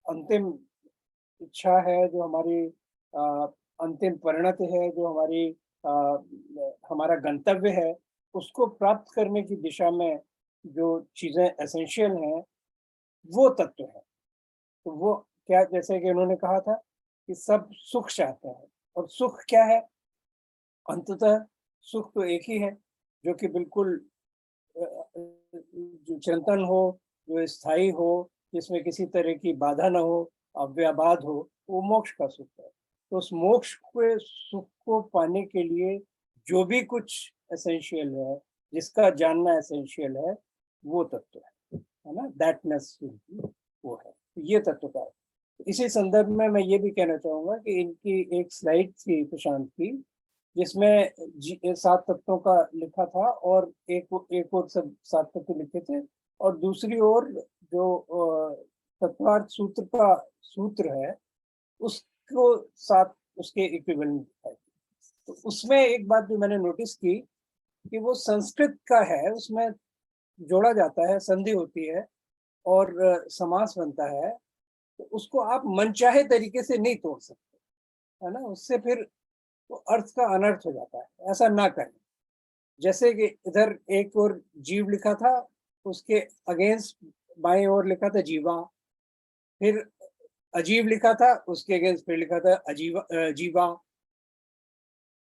अंतिम इच्छा है, जो हमारी अंतिम परिणति है, जो हमारी हमारा गंतव्य है, उसको प्राप्त करने की दिशा में जो चीजें एसेंशियल हैं वो तत्व है। तो वो क्या, जैसे कि उन्होंने कहा था कि सब सुख चाहते हैं, और सुख क्या है? अंततः सुख तो एक ही है, जो कि बिल्कुल जो चिंतन हो, जो स्थायी हो, जिसमें किसी तरह की बाधा न हो, अव्याबाद हो, वो मोक्ष का सुख है। तो उस मोक्ष के सुख को पाने के लिए जो भी कुछ एसेंशियल है, जिसका जानना एसेंशियल है, वो तत्व है ना, दैटनेस वो है। ये तत्व का है। इसी संदर्भ में मैं ये भी कहना चाहूंगा कि इनकी एक स्लाइड थी प्रशांत की, जिसमें 7 तत्वों का लिखा था, और एक और सब 7 तत्व लिखे थे, और दूसरी ओर जो तत्वार्थ सूत्र का सूत्र है उसको 7 उसके इक्विवेलेंट है। तो उसमें एक बात जो मैंने नोटिस की कि वो संस्कृत का है, उसमें जोड़ा जाता है, संधि होती है और समास बनता है, तो उसको आप मनचाहे तरीके से नहीं तोड़ सकते, है ना, उससे फिर तो अर्थ का अनर्थ हो जाता है। ऐसा ना करें। जैसे कि इधर एक और जीव लिखा था, उसके अगेंस्ट बाएं ओर लिखा था जीवा, फिर अजीब लिखा था, उसके अगेंस्ट फिर लिखा था जीवा।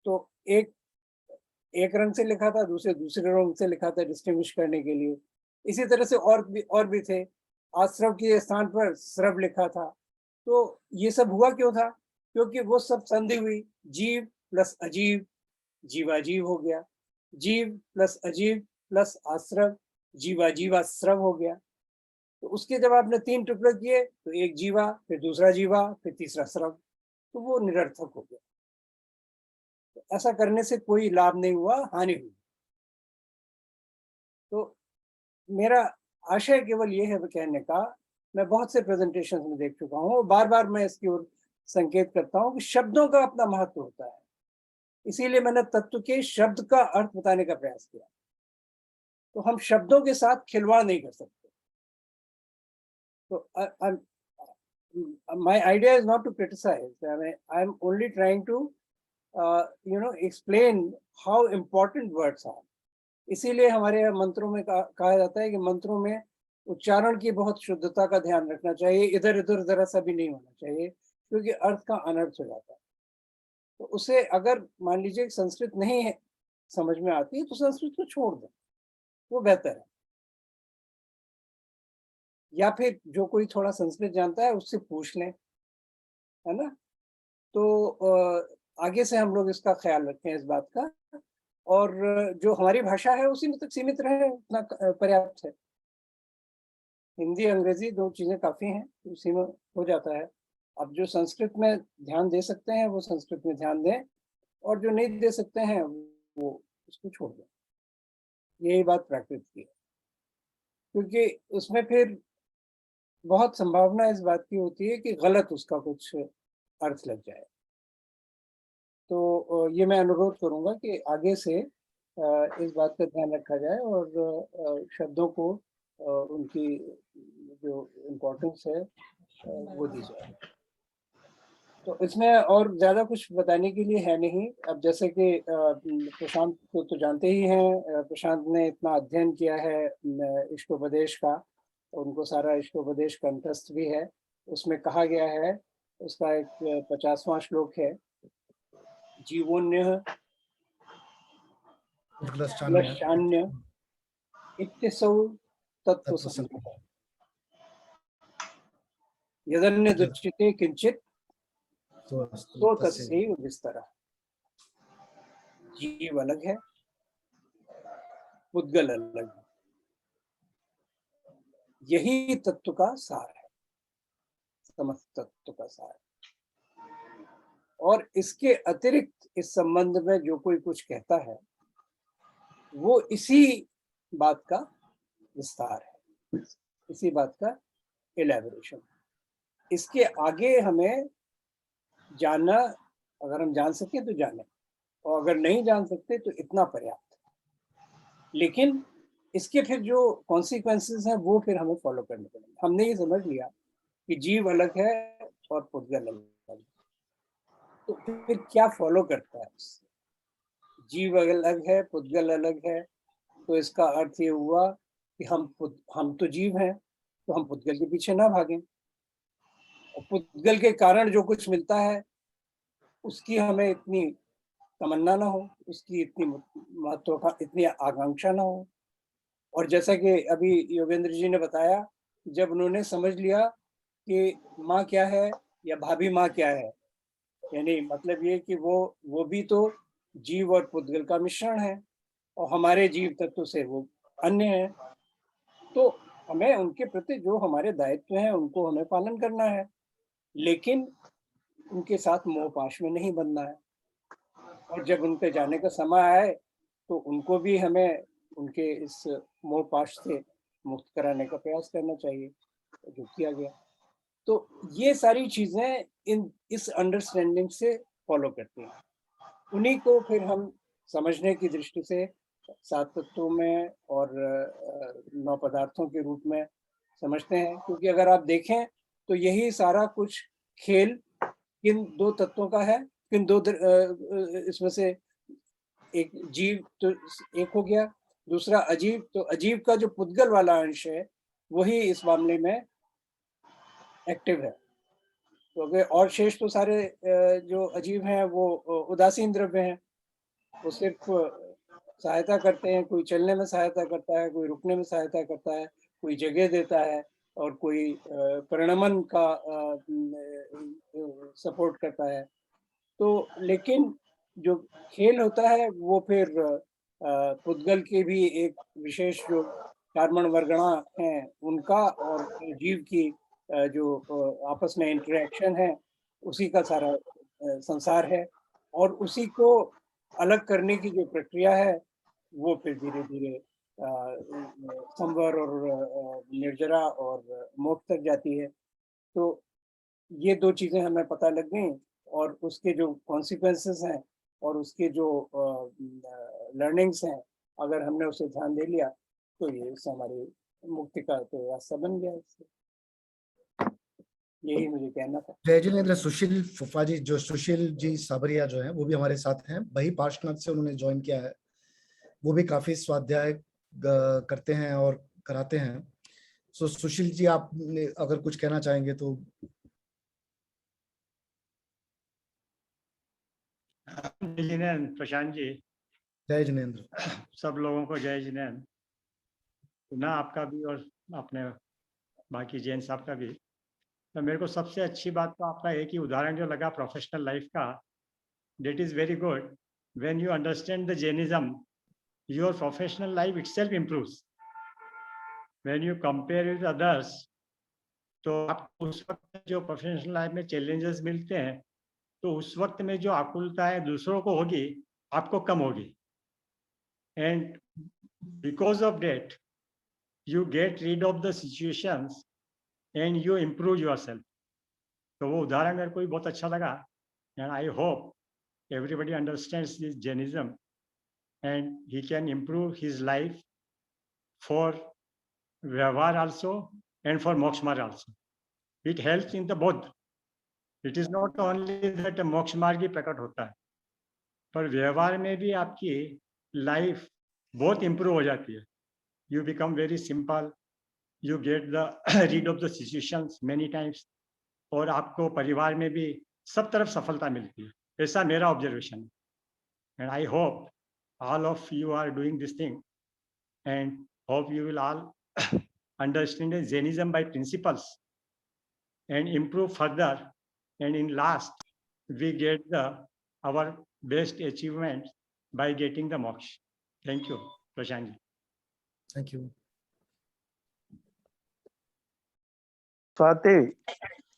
तो एक रंग से लिखा था, दूसरे रंग से लिखा था, डिस्टिंग्विश करने के लिए। इसी तरह से और भी थे। आश्रव के स्थान पर श्रव लिखा था। तो ये सब हुआ क्यों था? क्योंकि वो सब संधि हुई, जीव प्लस अजीब, जीवाजीव हो गया, जीव प्लस अजीब प्लस आश्रव, जीवाजीवाश्रव हो गया। तो उसके जब आपने 3 टुकड़े किए, तो एक जीवा, फिर दूसरा जीवा, फिर तीसरा श्रव, तो वो निरर्थक हो गया। तो ऐसा करने से कोई लाभ नहीं हुआ, हानि हुई। तो मेरा आशय केवल ये है कहने का, मैं बहुत से प्रेजेंटेशन में देख चुका हूँ, बार बार मैं इसकी ओर संकेत करता हूँ कि शब्दों का अपना महत्व होता है। इसीलिए मैंने तत्व के शब्द का अर्थ बताने का प्रयास किया। तो हम शब्दों के साथ खिलवाड़ नहीं कर सकते। तो my idea is not to criticize. I mean, I'm only trying to explain how important words are. इसीलिए हमारे मंत्रों में कहा जाता है कि मंत्रों में उच्चारण की बहुत शुद्धता का ध्यान रखना चाहिए, इधर उधर जरा सा भी नहीं होना चाहिए, क्योंकि अर्थ का अनर्थ हो जाता है। तो उसे अगर मान लीजिए संस्कृत नहीं है समझ में आती, तो संस्कृत को छोड़ दें, वो बेहतर है। या फिर जो कोई थोड़ा संस्कृत जानता है उससे पूछ लें, है ना। तो आगे से हम लोग इसका ख्याल रखें इस बात का, और जो हमारी भाषा है उसी में तक सीमित रहे, उतना पर्याप्त है। हिंदी अंग्रेजी 2 चीजें काफी हैं, उसी में हो जाता है। अब जो संस्कृत में ध्यान दे सकते हैं वो संस्कृत में ध्यान दें, और जो नहीं दे सकते हैं वो उसको छोड़ दें। यही बात प्राकृत की है, क्योंकि उसमें फिर बहुत संभावना इस बात की होती है कि गलत उसका कुछ अर्थ लग जाए। तो ये मैं अनुरोध करूंगा कि आगे से इस बात का ध्यान रखा जाए, और शब्दों को उनकी जो इम्पोर्टेंस है वो दी जाए। तो इसमें और ज्यादा कुछ बताने के लिए है नहीं। अब जैसे कि प्रशांत को तो जानते ही हैं, प्रशांत ने इतना अध्ययन किया है इष्टोपदेश का, उनको सारा इष्टोपदेश कंठस्थ भी है। उसमें कहा गया है, उसका एक 50वां श्लोक है, जीवोन्य ग्लश्चान्य इत्यसौ तत्त्वसंज्ञः यदन्य दुच्यते किंचित तो तस्यैव विस्तरः। जीव अलग है, पुद्गल अलग है, यही तत्व का सार है, समस्त तत्व का सार है। और इसके अतिरिक्त इस संबंध में जो कोई कुछ कहता है वो इसी बात का विस्तार है, इसी बात का एलैबोरेशन। इसके आगे हमें जानना, अगर हम जान सके तो जाने, और अगर नहीं जान सकते तो इतना पर्याप्त है। लेकिन इसके फिर जो कॉन्सिक्वेंसेस हैं वो फिर हमें फॉलो करने पड़ेंगे। हमने ये समझ लिया कि जीव अलग है और पुद्गल अलग है, तो फिर क्या फॉलो करता है उससे? जीव अलग है, पुद्गल अलग है, तो इसका अर्थ ये हुआ कि हम तो जीव हैं, तो हम पुद्गल के पीछे ना भागें, और पुद्गल के कारण जो कुछ मिलता है उसकी हमें इतनी तमन्ना ना हो, उसकी इतनी इतनी आकांक्षा ना हो। और जैसा कि अभी योगेंद्र जी ने बताया, जब उन्होंने समझ लिया कि माँ क्या है या भाभी माँ क्या है, यानी मतलब ये कि वो भी तो जीव और पुद्गल का मिश्रण है, और हमारे जीव तत्व से वो अन्य है। तो हमें उनके प्रति जो हमारे दायित्व हैं उनको हमें पालन करना है, लेकिन उनके साथ मोह-पाश में नहीं बंधना है। और जब उनके जाने का समय आए तो उनको भी हमें उनके इस मोह-पाश से मुक्त कराने का प्रयास करना चाहिए, जो किया गया। तो ये सारी चीज़ें इस अंडरस्टैंडिंग से फॉलो करती हैं। उन्हीं को फिर हम समझने की दृष्टि से 7 तत्वों में और 9 पदार्थों के रूप में समझते हैं, क्योंकि अगर आप देखें तो यही सारा कुछ खेल किन 2 तत्वों का है, इसमें से एक जीव तो एक हो गया, दूसरा अजीव, तो अजीव का जो पुद्गल वाला अंश है वही इस मामले में एक्टिव है। तो अगर और शेष तो सारे जो अजीव हैं वो उदासीन द्रव्य हैं, वो सिर्फ सहायता करते हैं, कोई चलने में सहायता करता है, कोई रुकने में सहायता करता है, कोई जगह देता है, और कोई परिणमन का सपोर्ट करता है। तो लेकिन जो खेल होता है वो फिर पुद्गल के भी एक विशेष जो कार्बन वर्गणा हैं उनका, और जीव की जो आपस में इंटरेक्शन है उसी का सारा संसार है, और उसी को अलग करने की जो प्रक्रिया है वो फिर धीरे-धीरे संवर और निर्जरा और मोक्ष तक जाती है। तो ये 2 चीज़ें हमें पता लग गईं, और उसके जो कॉन्सिक्वेंसेस हैं और उसके जो लर्निंग्स हैं, अगर हमने उसे ध्यान दे लिया तो ये इससे हमारी मुक्ति का तो रास्ता बन गया इससे। यही मुझे कहना था। जय जिनेंद्र, सुशील फूफा जी, जो सुशील जी साबरिया जो हैं वो भी हमारे साथ हैं, वही पार्श्वनाथ से उन्होंने ज्वाइन किया है। वो भी काफी स्वाध्याय करते हैं और कराते हैं। सो सुशील जी, आप अगर कुछ कहना चाहेंगे तो। जय जिनेंद्र प्रशांत जी। जय जिनेंद्र। सब लोगों को जय जिनेंद्र, ना आपका भी और अपने बाकी जैन साहब का भी। तो मेरे को सबसे अच्छी बात तो आपका एक ही उदाहरण जो लगा प्रोफेशनल लाइफ का, that is very good. When you understand the Jainism, your professional life itself improves. When you compare with others, तो आपको उस वक्त जो प्रोफेशनल लाइफ में चैलेंजेस मिलते हैं, तो उस वक्त में जो आकुलता है दूसरों को होगी, आपको कम होगी। And because of that, you get rid of the situations and you improve yourself. तो वो उदाहरण मेरे को भी बहुत अच्छा लगा, and I hope everybody understands this Jainism and he can improve his life for Vyavahar also and for Moksha Marg also. It helps in the both. It is not only that Moksha Marg ही प्रकट होता है, पर व्यवहार में भी आपकी life बहुत improve हो जाती है. You become very simple. You get the rid of the situations many times. और आपको परिवार में भी सब तरफ सफलता मिलती है, ऐसा मेरा ऑब्जर्वेशन है. And I hope all of you are doing this thing, and hope you will all understand Jainism by principles and improve further, and in last we get our best achievement by getting the moksha. Thank you, Prashant ji. Thank you. Swati,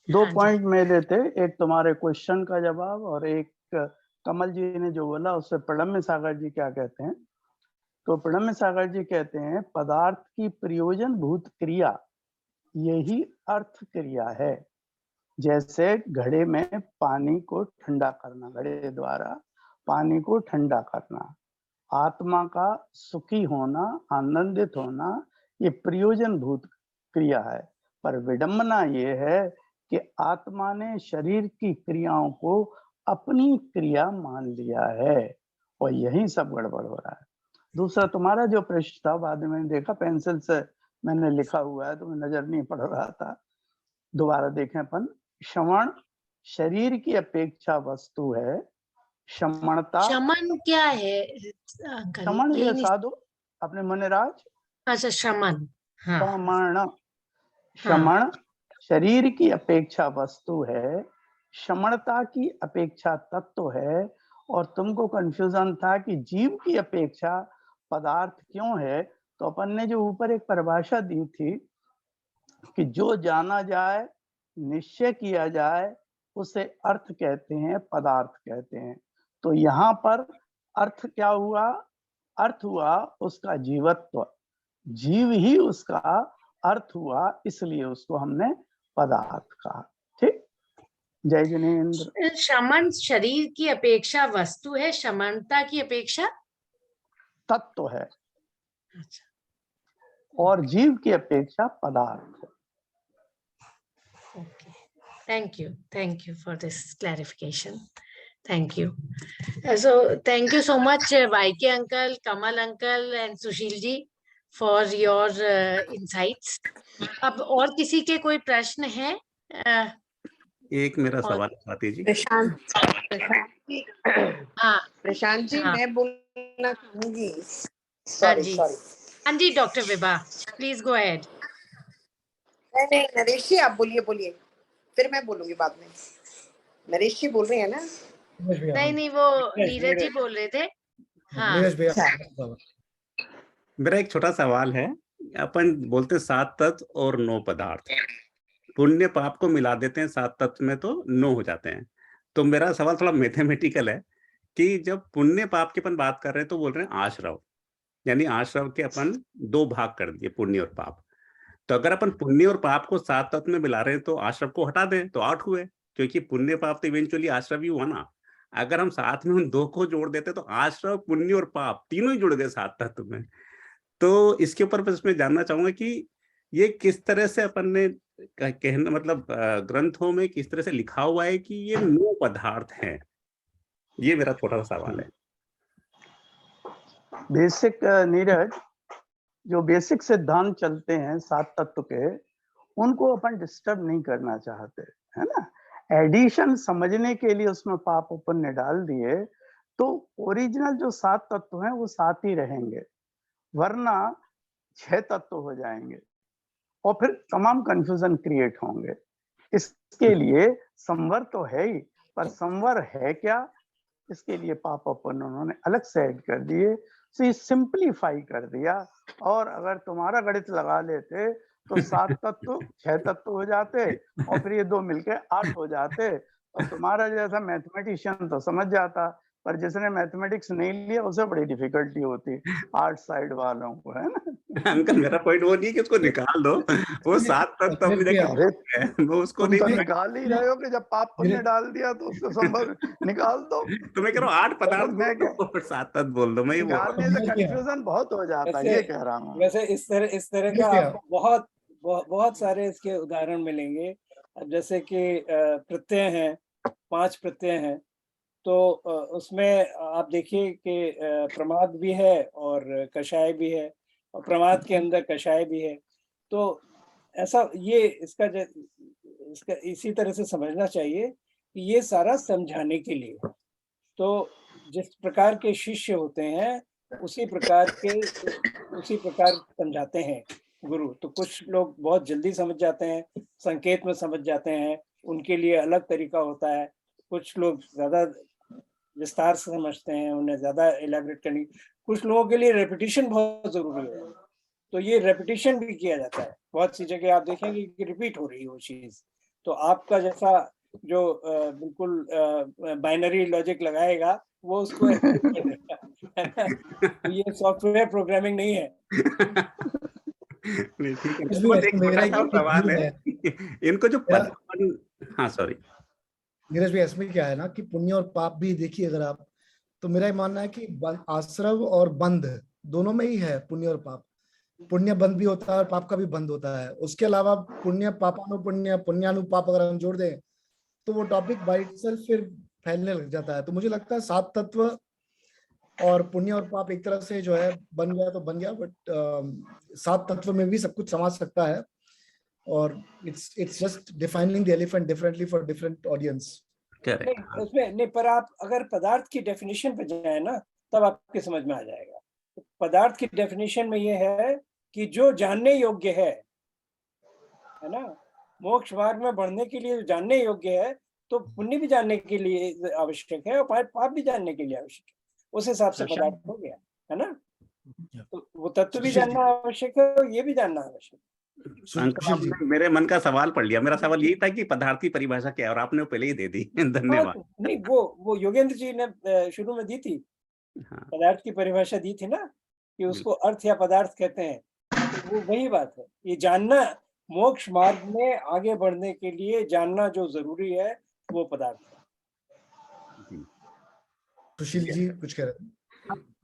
2 हाँ जी। Point मेरे थे, एक तुम्हारे question का जवाब और एक कमल जी ने जो बोला उससे प्रणम्य सागर जी क्या कहते हैं। तो प्रणम्य सागर जी कहते हैं पदार्थ की प्रयोजन भूत क्रिया यही अर्थ क्रिया है। जैसे घड़े में पानी को ठंडा करना, घड़े द्वारा पानी को ठंडा करना, आत्मा का सुखी होना, आनंदित होना, ये प्रयोजन भूत क्रिया है। पर विडंबना ये है कि आत्मा ने शरीर की क्रियाओं को अपनी क्रिया मान लिया है, और यही सब गड़बड़ हो रहा है। दूसरा तुम्हारा जो प्रश्न था, बाद में मैंने देखा पेंसिल से मैंने लिखा हुआ है तो मैं नजर नहीं पड़ रहा था, दोबारा देखें अपन। श्रवण शरीर की अपेक्षा वस्तु है, श्रमणता। शमन क्या है अंकल? श्रमण यही ये नहीं। साधु अपने मनराज। अच्छा, शमन। हाँ श्रमण, श्रमण शरीर की अपेक्षा वस्तु है, श्रमणता की अपेक्षा तत्व है। और तुमको कंफ्यूजन था कि जीव की अपेक्षा पदार्थ क्यों है, तो अपन ने जो ऊपर एक परिभाषा दी थी कि जो जाना जाए, निश्चय किया जाए, उसे अर्थ कहते हैं, पदार्थ कहते हैं। तो यहाँ पर अर्थ क्या हुआ? अर्थ हुआ उसका जीवत्व, जीव ही उसका अर्थ हुआ, इसलिए उसको हमने पदार्थ कहा। ठीक, जय जिनेन्द्र। शमन शरीर की अपेक्षा वस्तु है, शमनता की अपेक्षा तत्व है, अच्छा, और जीव की अपेक्षा पदार्थ है। okay. Thank you for this clarification. Thank you. So thank you so much, YK uncle, Kamal uncle and Sushil ji for your insights. अब और किसी के कोई प्रश्न है? एक मेरा सवाल स्वाति जी। हाँ प्रशांत जी, हाँ। मैं बोलना चाहूंगी। हाँ जी, हाँ जी doctor Vibha, please go ahead. नहीं, नरेश जी आप बोलिए, फिर मैं बोलूंगी बाद में। नरेश जी बोल रहे हैं ना? नहीं, वो नीरज जी बोल रहे थे। हाँ, मेरा एक छोटा सवाल है। अपन बोलते 7 तत्व और 9 पदार्थ, पुण्य पाप को मिला देते हैं 7 तत्व में तो 9 हो जाते हैं। तो मेरा सवाल थोड़ा मैथमेटिकल है कि जब पुण्य पाप की अपन बात कर रहे हैं तो बोल रहे हैं आश्रव, यानी आश्रव के अपन 2 भाग कर दिए, पुण्य और पाप। तो अगर अपन पुण्य और पाप को 7 तत्व में मिला रहे हैं तो आश्रव को हटा दें तो 8 हुए, क्योंकि पुण्य पाप तो इवेंचुअली आश्रव ही हुआ ना। अगर हम साथ में उन 2 को जोड़ देते तो आश्रव, पुण्य और पाप तीनों ही जुड़ गए 7 तत्व में। तो इसके ऊपर बस मैं जानना चाहूंगा कि ये किस तरह से अपन ने कहना, मतलब ग्रंथों में किस तरह से लिखा हुआ है कि ये 9 पदार्थ हैं? ये मेरा छोटा सा सवाल है। बेसिक नीरज, जो बेसिक सिद्धांत चलते हैं 7 तत्व के, उनको अपन डिस्टर्ब नहीं करना चाहते, है ना। एडिशन समझने के लिए उसमें पाप पुण्य डाल दिए तो ओरिजिनल जो 7 तत्व हैं वो 7 ही रहेंगे, वरना 6 तत्व हो जाएंगे और फिर तमाम कंफ्यूजन क्रिएट होंगे। इसके लिए संवर तो है ही, पर संवर है क्या, इसके लिए पाप पुण्य उन्होंने अलग से ऐड कर दिए। तो ये सिंप्लीफाई कर दिया। और अगर तुम्हारा गणित लगा लेते तो 7 तत्व 6 तत्व हो जाते और फिर ये 2 मिलके 8 हो जाते, और तुम्हारा जैसा मैथमेटिशियन तो समझ जाता, पर जिसने मैथमेटिक्स नहीं लिया उसे बड़ी डिफिकल्टी होती, आर्ट साइड वालों को, है ना। अंकल मेरा पॉइंट वो नहीं है कि उसको निकाल दो, वो 7 तत्व हम देखिए वो उसको तुम तो नहीं निकाल ही रहे हो कि जब पाप पुण्य डाल दिया तो उसको संभव निकाल दो। तो मैं कह रहा हूँ 8 पदार्थ मैं बोल दो और 7 तत्व बोल दो, मैं ये बोल रहा हूँ। निकालने से कंफ्यूजन बहुत हो जाता है, ये कह रहा हूँ। वैसे इस तरह का आपको बहुत सारे इसके उदाहरण मिलेंगे। अब जैसे कि प्रत्यय हैं, 5 प्रत्यय हैं, तो उसमें आप देखिए कि प्रमाद भी है और कषाय भी है, और प्रमाद के अंदर कषाय भी है। तो ऐसा ये इसका इसी तरह से समझना चाहिए कि ये सारा समझाने के लिए। तो जिस प्रकार के शिष्य होते हैं उसी प्रकार समझाते हैं गुरु। तो कुछ लोग बहुत जल्दी समझ जाते हैं, संकेत में समझ जाते हैं, उनके लिए अलग तरीका होता है। कुछ लोग ज्यादा विस्तार से समझते हैं, उन्हें ज्यादा इलैबोरेट करनी। कुछ लोगों के लिए रेपिटेशन बहुत जरूरी है, तो ये रेपिटेशन भी किया जाता है। बहुत सी जगह आप देखेंगे कि रिपीट हो रही है वो चीज। तो आपका जैसा जो बिल्कुल बाइनरी लॉजिक लगाएगा वो उसको तो ये सॉफ्टवेयर प्रोग्रामिंग नहीं है। नहीं, ठीक है। बस एक छोटा सा सवाल है, इनको जो हाँ सॉरी नीरज भाई, इसमें क्या है ना कि पुण्य और पाप भी देखिए अगर आप, तो मेरा मानना है कि आश्रव और बंध दोनों में ही है पुण्य और पाप। पुण्य बंध भी होता है और पाप का भी बंध होता है। उसके अलावा पुण्य पापानुपुण्य पुण्यानुपाप अगर हम जोड़ दें तो वो टॉपिक बाय इटसेल्फ फिर फैलने लग जाता है। तो मुझे लगता है 7 तत्व और पुण्य और पाप एक तरह से जो है बन गया तो बन गया, बट 7 तत्व में भी सब कुछ समा सकता है, और it's just defining the elephant differently for different audience. Correct. नहीं उसमें नहीं, पर आप अगर पदार्थ की डेफिनेशन पे जाए ना तब आपके समझ में आ जाएगा। पदार्थ की डेफिनेशन में ये है कि जो जानने योग्य है ना, मोक्ष मार्ग में बढ़ने के लिए जो जानने योग्य है, तो पुण्य भी जानने के लिए आवश्यक है और पाप भी जानने के लिए आवश्यक है। उस हिसाब से प्रशांत, पदार्थ हो गया, है ना? Yeah. तो वो तत्व भी सुशील जी। जानना आवश्यक है और ये भी जानना आवश्यक है। अंकल सुशील जी, आपने मेरे मन का सवाल पढ़ लिया। मेरा सवाल यही था कि पदार्थ की परिभाषा क्या है, और आपने वो पहले ही दे दी। हाँ, धन्यवाद। तो नहीं वो योगेंद्र जी ने शुरू में दी थी, हाँ, पदार्थ की परिभाषा दी थी ना, कि उसको अर्थ या पदार्थ कहते हैं। तो वो वही बात है, ये जानना, मोक्ष मार्ग में आगे बढ़ने के लिए जानना जो जरूरी है वो पदार्थ है। सुशील जी कुछ कह रहे थे?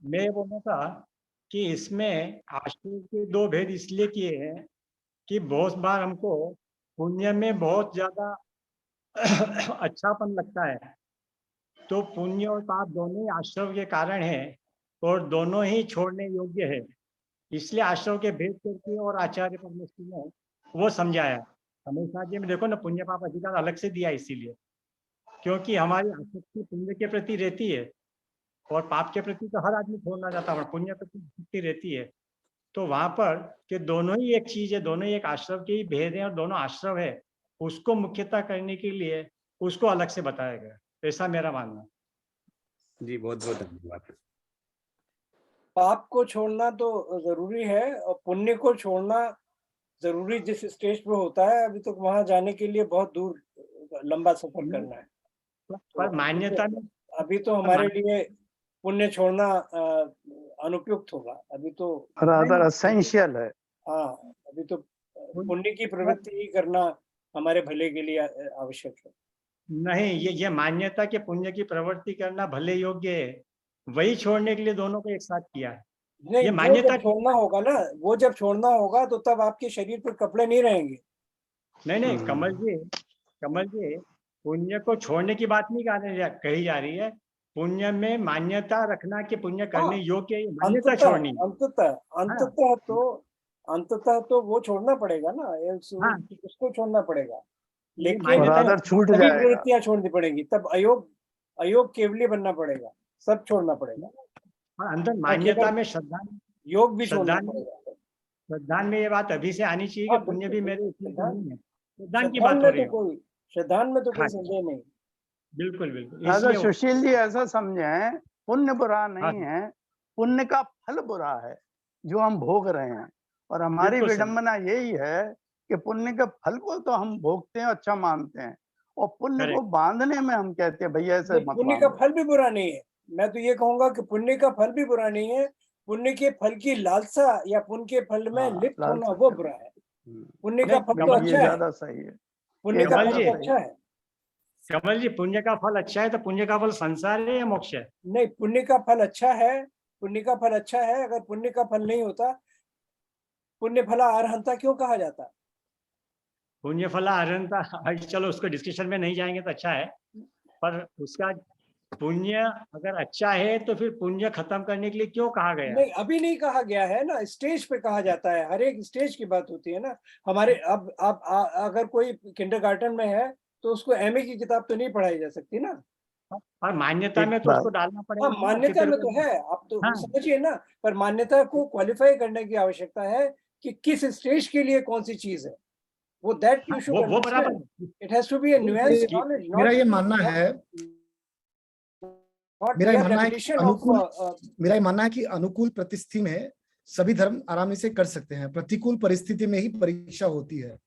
मैं ये बोलना था कि इसमें आश्रय के 2 भेद इसलिए किए हैं कि बहुत बार हमको पुण्य में बहुत ज्यादा अच्छापन लगता है, तो पुण्य और पाप दोनों ही आश्रव के कारण है और दोनों ही छोड़ने योग्य है। इसलिए आश्रव के भेद करके और आचार्य परमेश्वर ने वो समझाया। हमेशा जी में देखो ना, पुण्य पाप अधिकार अलग से दिया इसीलिए, क्योंकि हमारी आसक्ति पुण्य के प्रति रहती है और पाप के प्रति तो हर आदमी छोड़ना चाहता है, पुण्य के प्रति आसक्ति रहती है। तो वहां पर कि दोनों ही एक चीज है, दोनों ही एक आश्रव के ही भेद है और दोनों आश्रव है, उसको मुख्यता करने के लिए उसको अलग से बताया गया, ऐसा मेरा मानना है। जी बहुत बहुत धन्यवाद। पाप को छोड़ना तो जरूरी है और पुण्य को छोड़ना जरूरी जिस स्टेज पे होता है, अभी तक वहां जाने के लिए बहुत दूर लंबा सफर करना है। पर मान्यता में अभी तो हमारे लिए पुण्य छोड़ना अनुपयुक्त होगा, अभी तो रादर एसेंशियल है। हाँ, अभी तो पुण्य की प्रवृत्ति ही करना हमारे भले के लिए आवश्यक है। नहीं, ये मान्यता के पुण्य की प्रवृत्ति करना भले योग्य है, वही छोड़ने के लिए दोनों को एक साथ किया है। नहीं, ये वो मान्यता जब छोड़ना होगा ना, वो जब छोड़ना होगा तो तब आपके शरीर पर कपड़े नहीं रहेंगे। नहीं कमल जी, पुण्य को छोड़ने की बात नहीं कही जा रही है। पुण्य में मान्यता रखना कि पुण्य करने योग्य है, मान्यता छोड़नी है। अंततः तो वो छोड़ना पड़ेगा ना, हाँ। उसको छोड़ना पड़ेगा, ये लेकिन मान्यता रादर छूट सभी जाएगा। प्रवृत्तियां छोड़नी पड़ेगी, तब अयोग केवली बनना पड़ेगा, सब छोड़ना पड़ेगा। हाँ, अंदर मान्यता में श्रद्धा, योग भी छोड़ना श्रद्धा पड़ेगा। श्रद्धा में ये बात अभी से आनी चाहिए कि हाँ, पुण्य भी बिल्कुल, मेरे इसमें श्रद्धा- नहीं है, श्रद्धा की बात हो रही है। श्रद्धान में तो कोई हाँ, संदेह नहीं। बिल्कुल रादर इसलिए सुशील जी ऐसा समझे, पुण्य बुरा नहीं हाँ। है, पुण्य का फल बुरा है जो हम भोग रहे हैं। और हमारी बिल्कुल सही। विडंबना यही है कि पुण्य के फल को तो हम भोगते हैं, अच्छा मानते हैं, और पुण्य को बांधने में हम कहते हैं भैया ऐसे मत पुण्य का बांधो। फल भी बुरा नहीं है, मैं तो ये कहूंगा कि पुण्य का फल भी बुरा नहीं है, पुण्य के फल की लालसा या पुण्य के फल में हाँ, लिप्त होना लालसा वो करना। बुरा है। पुण्य का फल तो ये अच्छा है, ज्यादा सही है। पुण्य का कमल फल जी, तो अच्छा है। कमल जी, पुण्य का फल अच्छा है तो पुण्य का फल संसार है या मोक्ष है? नहीं, पुण्य का फल अच्छा है, पुण्य का फल अच्छा है। अगर पुण्य का फल नहीं होता, पुण्य फला अरहंता क्यों कहा जाता? पुण्य फला अरहंता, चलो उसको डिस्कशन में नहीं जाएंगे तो अच्छा है, पर उसका पुण्य अगर अच्छा है तो फिर पुण्य खत्म करने के लिए क्यों कहा गया? नहीं, अभी नहीं कहा गया है ना, स्टेज पे कहा जाता है, हर एक स्टेज की बात होती है ना। हमारे अब अगर कोई किंडरगार्टन में है तो उसको एमए की किताब तो नहीं पढ़ाई जा सकती ना। और मान्यता में तो उसको डालना पड़ेगा हाँ, ना, मान्यता फिर में तो है, आप तो हाँ। समझिए ना, पर मान्यता को क्वालिफाई करने की आवश्यकता है कि किस स्टेज के लिए कौन सी चीज है, वो दैट यू शुड वो बराबर understand. It has to be a nuance knowledge, मेरा ये मानना है, मेरा ये मानना है कि अनुकूल परिस्थिति में सभी धर्म आरामी से कर सकते हैं, प्रतिकूल परिस्थिति में ही परीक्षा होती है।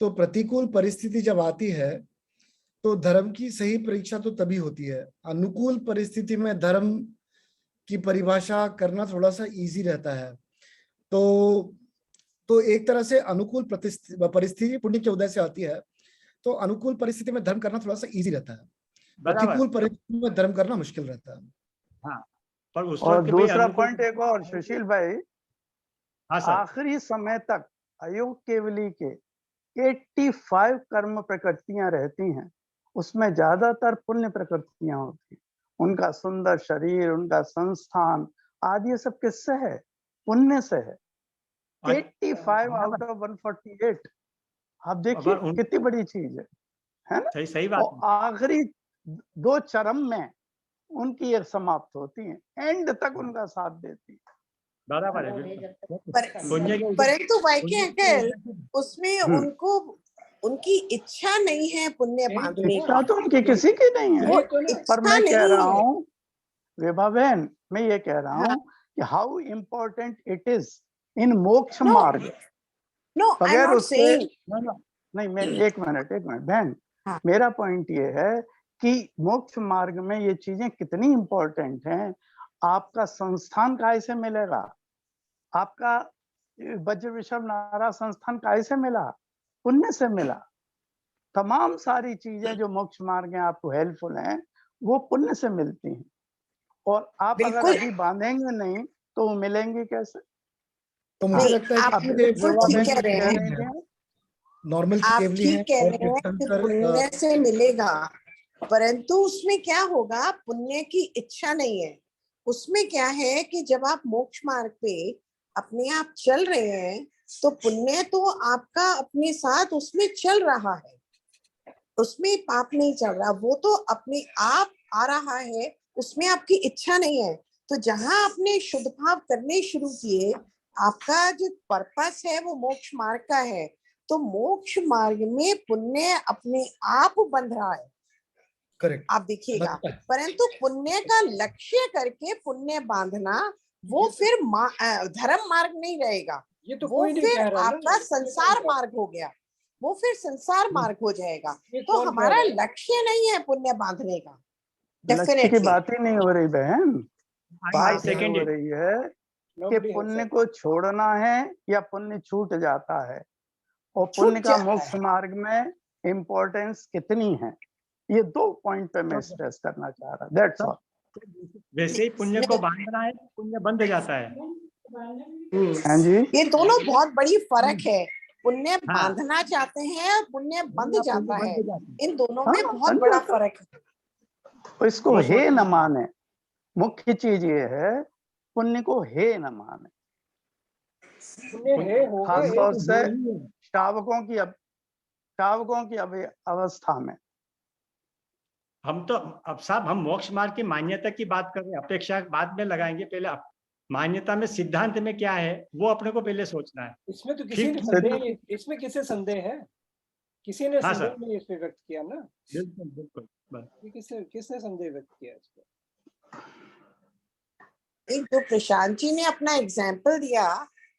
तो प्रतिकूल परिस्थिति जब आती है तो धर्म की सही परीक्षा तो तभी होती है। अनुकूल परिस्थिति में धर्म की परिभाषा करना थोड़ा सा इजी रहता है। तो एक तरह से अनुकूल परिस्थिति पुण्य के उदय से आती है, तो अनुकूल परिस्थिति में धर्म करना थोड़ा सा इजी रहता है, प्रतिकूल परिस्थिति में धर्म करना मुश्किल रहता है। हाँ, पर उस और वक्त दूसरा पॉइंट एक और सुशील भाई, हाँ सर, आखिरी समय तक अयोग केवली के 85 कर्म प्रकृतियां रहती हैं, उसमें ज्यादातर पुण्य प्रकृतियां होती हैं, उनका सुंदर शरीर, उनका संस्थान आदि, ये सब किससे है? पुण्य से है। 85 आउट ऑफ 148, आप देखिए कितनी बड़ी चीज है ना? सही बात और आखिरी 2 चरम में उनकी ये समाप्त होती है, एंड तक उनका साथ देती है। बराबर है। परंतु वाइके अंकल, उसमें उनको उनकी इच्छा नहीं है पुण्य बांधने की। इच्छा तो उनकी किसी की नहीं है, पर मैं कह रहा हूँ विभा बहन, मैं ये कह रहा हूँ कि how important it is in moksha marg. No, I am not saying. नहीं, मैं एक मिनट बहन, हाँ। मेरा पॉइंट ये है कि मोक्ष मार्ग में ये चीजें कितनी इंपॉर्टेंट हैं। आपका संस्थान कैसे मिलेगा? आपका वज्र विषभ नारा संस्थान कैसे मिला? पुण्य से मिला। तमाम सारी चीजें जो मोक्ष मार्ग में आपको हेल्पफुल हैं, वो पुण्य से मिलती हैं। और आप अगर अभी बांधेंगे नहीं तो वो मिलेंगे कैसे? तो मुझे लगता है आप कि बिल्कुल ठीक कह रहे हैं, नॉर्मल आप केवली ठीक है कह और रहे हैं कि कीर्तनकर पुण्य से मिलेगा, परंतु उसमें क्या होगा? पुण्य की इच्छा नहीं है। उसमें क्या है कि जब आप मोक्ष मार्ग पे अपने आप चल रहे हैं, तो पुण्य तो आपका अपने साथ उसमें चल रहा है, उसमें पाप नहीं चल रहा, वो तो अपने आप आ रहा है, उसमें आपकी इच्छा नहीं है। तो जहां आपने शुद्ध भाव करने शुरू किए, आपका जो पर्पस है वो मोक्ष मार्ग का है, तो मोक्ष मार्ग में पुण्य अपने आप बंध रहा है। करेक्ट, आप देखिएगा, परंतु पुण्य का लक्ष्य करके पुण्य बांधना, वो फिर धर्म मार्ग नहीं रहेगा, ये तो वो कोई नहीं फिर कह रहा ना। आपका संसार मार्ग हो गया, वो फिर संसार मार्ग हो जाएगा। तो हमारा लक्ष्य नहीं है पुण्य बांधने का। लक्ष्य की बात ही नहीं हो रही बहन, बात ये second हो it. रही है कि पुण्य को छोड़ना है या पुण्य छूट जाता है, और पुण्य का मोक्ष मार्ग में इम्पोर्टेंस कितनी है। ये 2 पॉइंट पे मैं स्ट्रेस करना चाह रहा। That's all. वैसे ही पुण्य को बांधना है, पुण्य बंध जाता है। हाँ जी, ये दोनों बहुत बड़ी फर्क है। पुण्य बांधना चाहते हैं और पुण्य बंध जाता है, इन दोनों में बहुत बड़ा फर्क है। तो इसको हे न माने, मुख्य चीज ये है, पुण्य को हे न माने। खासतौर से श्रावकों की अवस्था में। हम तो अब साहब, हम मोक्ष मार्ग की मान्यता की बात कर रहे हैं, अपेक्षा बाद में लगाएंगे। पहले मान्यता में, सिद्धांत में क्या है वो अपने को पहले सोचना है। इसमें तो किसी ने संदेह, इसमें किसे संदेह है? किसी ने संदेह नहीं इस पे व्यक्त किया ना। बिल्कुल बिल्कुल। किसने संदेह व्यक्त किया इस पे? एक जो प्रशांत जी ने अपना एग्जाम्पल दिया,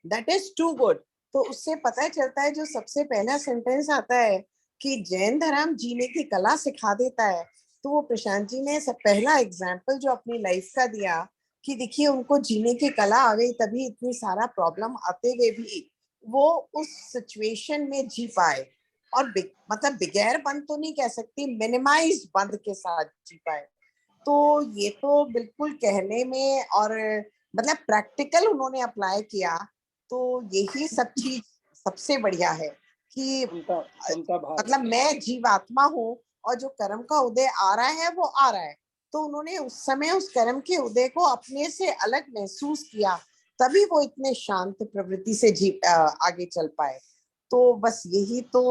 दैट इज टू गुड। तो उससे पता चलता है, जो सबसे पहला सेंटेंस आता है कि जैन धर्म जीने की कला सिखा देता है, तो वो प्रशांत जी ने सब पहला एग्जाम्पल जो अपनी लाइफ का दिया कि देखिए उनको जीने की कला आ गई, तभी इतनी सारा प्रॉब्लम आते हुए भी वो उस सिचुएशन में जी पाए, और मतलब बगैर बंद तो नहीं कह सकती, मिनिमाइज बंद के साथ जी पाए। तो ये तो बिल्कुल कहने में, और मतलब प्रैक्टिकल उन्होंने अप्लाई किया, तो यही सब चीज सबसे बढ़िया है कि मतलब मैं जीवात्मा हूँ और जो कर्म का उदय आ रहा है वो आ रहा है, तो उन्होंने उस समय उस कर्म के उदय को अपने से अलग महसूस किया, तभी वो इतने शांत प्रवृत्ति से आगे चल पाए। तो बस यही तो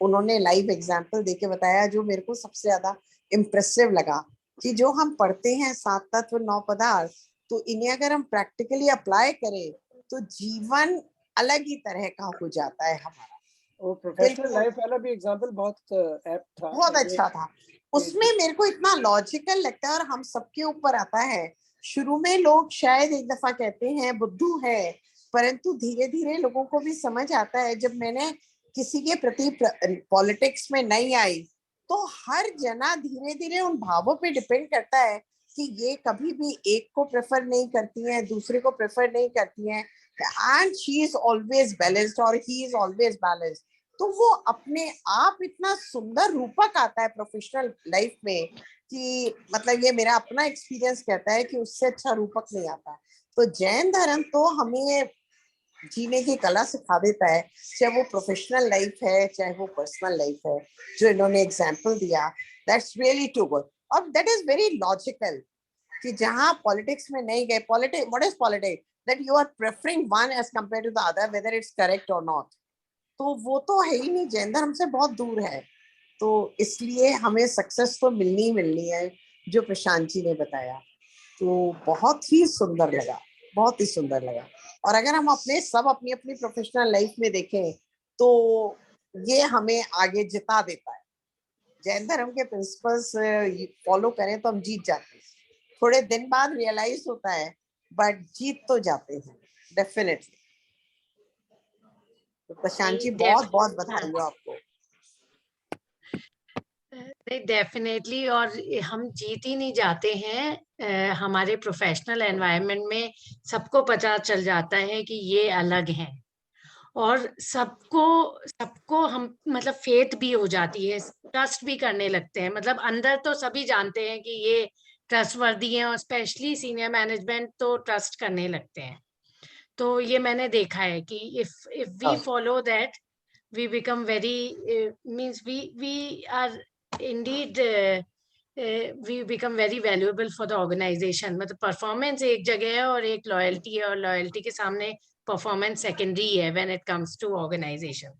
उन्होंने लाइव एग्जाम्पल देके बताया, जो मेरे को सबसे ज्यादा इम्प्रेसिव लगा कि जो हम पढ़ते हैं 7 तत्व 9 पदार्थ, तो इन्हें अगर हम प्रैक्टिकली अप्लाई करें तो जीवन अलग ही तरह का हो जाता है हमारा। वो प्रोफेशनल लाइफ वाला भी एग्जांपल बहुत एप्ट था, बहुत अच्छा था। उसमें मेरे को इतना लॉजिकल लगता है, और हम सबके ऊपर आता है। शुरू में लोग शायद एक दफा कहते हैं बुद्धू है, परंतु धीरे धीरे लोगों को भी समझ आता है। जब मैंने किसी के प्रति पॉलिटिक्स में नहीं आई, तो हर जना धीरे धीरे उन भावों पे डिपेंड करता है कि ये कभी भी एक को प्रेफर नहीं करती हैं, दूसरे को प्रेफर नहीं करती हैं, and she is always balanced और ही इज ऑलवेज बैलेंस्ड। तो वो अपने आप इतना सुंदर रूपक आता है प्रोफेशनल लाइफ में कि मतलब ये मेरा अपना एक्सपीरियंस कहता है कि उससे अच्छा रूपक नहीं आता। तो जैन धर्म तो हमें जीने की कला सिखा देता है, चाहे वो प्रोफेशनल लाइफ है चाहे वो पर्सनल लाइफ है। जो इन्होंने एग्जाम्पल दिया, दैट्स रियली टू गुड, और दैट इज वेरी लॉजिकल कि जहां पॉलिटिक्स में नहीं गए, politics, what is politics, that you are preferring one as compare to the other whether it's correct or not, तो वो तो है ही नहीं, जैन धर्म से बहुत दूर है। तो इसलिए हमें सक्सेस तो मिलनी ही मिलनी है, जो प्रशांत जी ने बताया, तो बहुत ही सुंदर लगा, बहुत ही सुंदर लगा। और अगर हम अपनी अपनी प्रोफेशनल लाइफ में देखें तो ये हमें आगे जिता देता है। जैन धर्म के प्रिंसिपल्स फॉलो करें तो हम जीत जाते हैं, थोड़े दिन बाद रियलाइज होता है, बट जीत तो जाते हैं डेफिनेटली। तो प्रशांत जी बहुत बहुत बधाई हो आपको। डेफिनेटली, और हम जीत ही नहीं जाते हैं, हमारे प्रोफेशनल एनवायरनमेंट में सबको पता चल जाता है कि ये अलग हैं, और सबको हम मतलब फेथ भी हो जाती है, ट्रस्ट भी करने लगते हैं, मतलब अंदर तो सभी जानते हैं कि ये ट्रस्टवर्दी हैं, और स्पेशली सीनियर मैनेजमेंट तो ट्रस्ट करने लगते हैं। तो ये मैंने देखा है कि if we follow that, we become very means we are indeed we become very valuable for the organization। मतलब परफॉर्मेंस एक जगह है और एक लॉयल्टी है, और लॉयल्टी के सामने परफॉर्मेंस सेकेंडरी है when it comes to organization।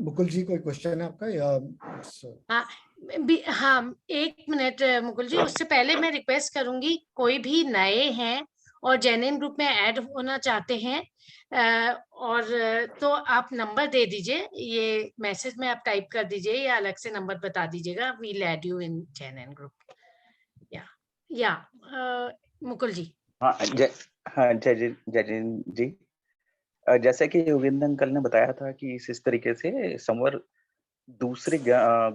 Mukul ji कोई क्वेश्चन है आपका या? हाँ, एक मिनट मुकुल जी, उससे पहले मैं रिक्वेस्ट करूंगी, कोई भी नए हैं और जेनिन ग्रुप में ऐड होना चाहते हैं और तो आप नंबर दे दीजिए, ये मैसेज में आप टाइप कर दीजिए या अलग से नंबर बता दीजिएगा, वील ऐड यू इन जेनिन ग्रुप। या मुकुल जी। हाँ जय जी। जैसे कि योगेंद्र अंकल ने बताया था कि इस तरीके से संवर दूसरे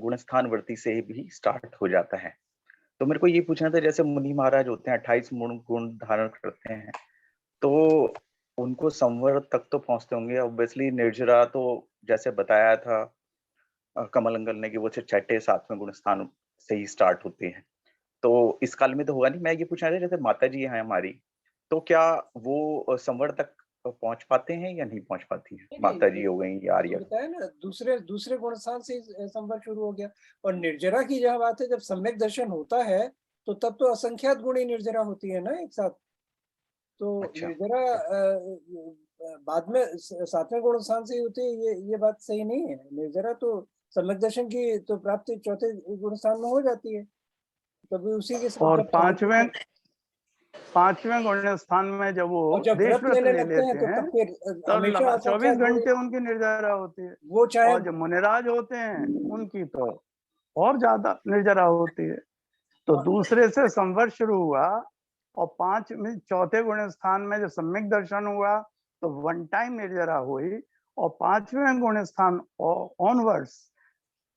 गुण स्थान वर्ती से भी स्टार्ट हो जाता है। तो मेरे को ये पूछना था, जैसे मुनि महाराज होते हैं 28 गुण धारण करते हैं, तो उनको संवर तक तो पहुंचते होंगे ऑब्वियसली। निर्जरा तो जैसे बताया था कमल अंकल ने कि वो 6ठे 7वें गुण स्थान से ही स्टार्ट होते हैं, तो इस काल में तो होगा नहीं। मैं ये पूछना था, जैसे माता जी हैं हमारी, तो क्या वो संवर तक पहुंच पाते हैं या नहीं पहुंच पाती हैं? माता जी हो गई या आर्य, बताया ना, दूसरे गुण स्थान से संवर शुरू हो गया। और निर्जरा की जहाँ बात है, जब सम्यक दर्शन होता है तो तब तो असंख्यात गुणी निर्जरा होती है ना एक साथ। तो अच्छा, निर्जरा बाद में 7वें गुण स्थान से होती है, ये बात सही नहीं है। निर्जरा तो सम्यक दर्शन की तो प्राप्ति 4थे गुण स्थान में हो जाती है, तभी उसी के साथ। और 5वें गुण स्थान में जब वो देश व्रत ले लेते हैं तो तब 24 घंटे उनकी निर्जरा होती है। वो चाहे, और जो मुनिराज होते हैं उनकी तो और ज्यादा निर्जरा होती है। तो दूसरे से संवर शुरू हुआ और 4थे गुण स्थान में जब सम्यक दर्शन हुआ तो वन टाइम निर्जरा हुई, और 5वें गुण स्थान ऑनवर्ड्स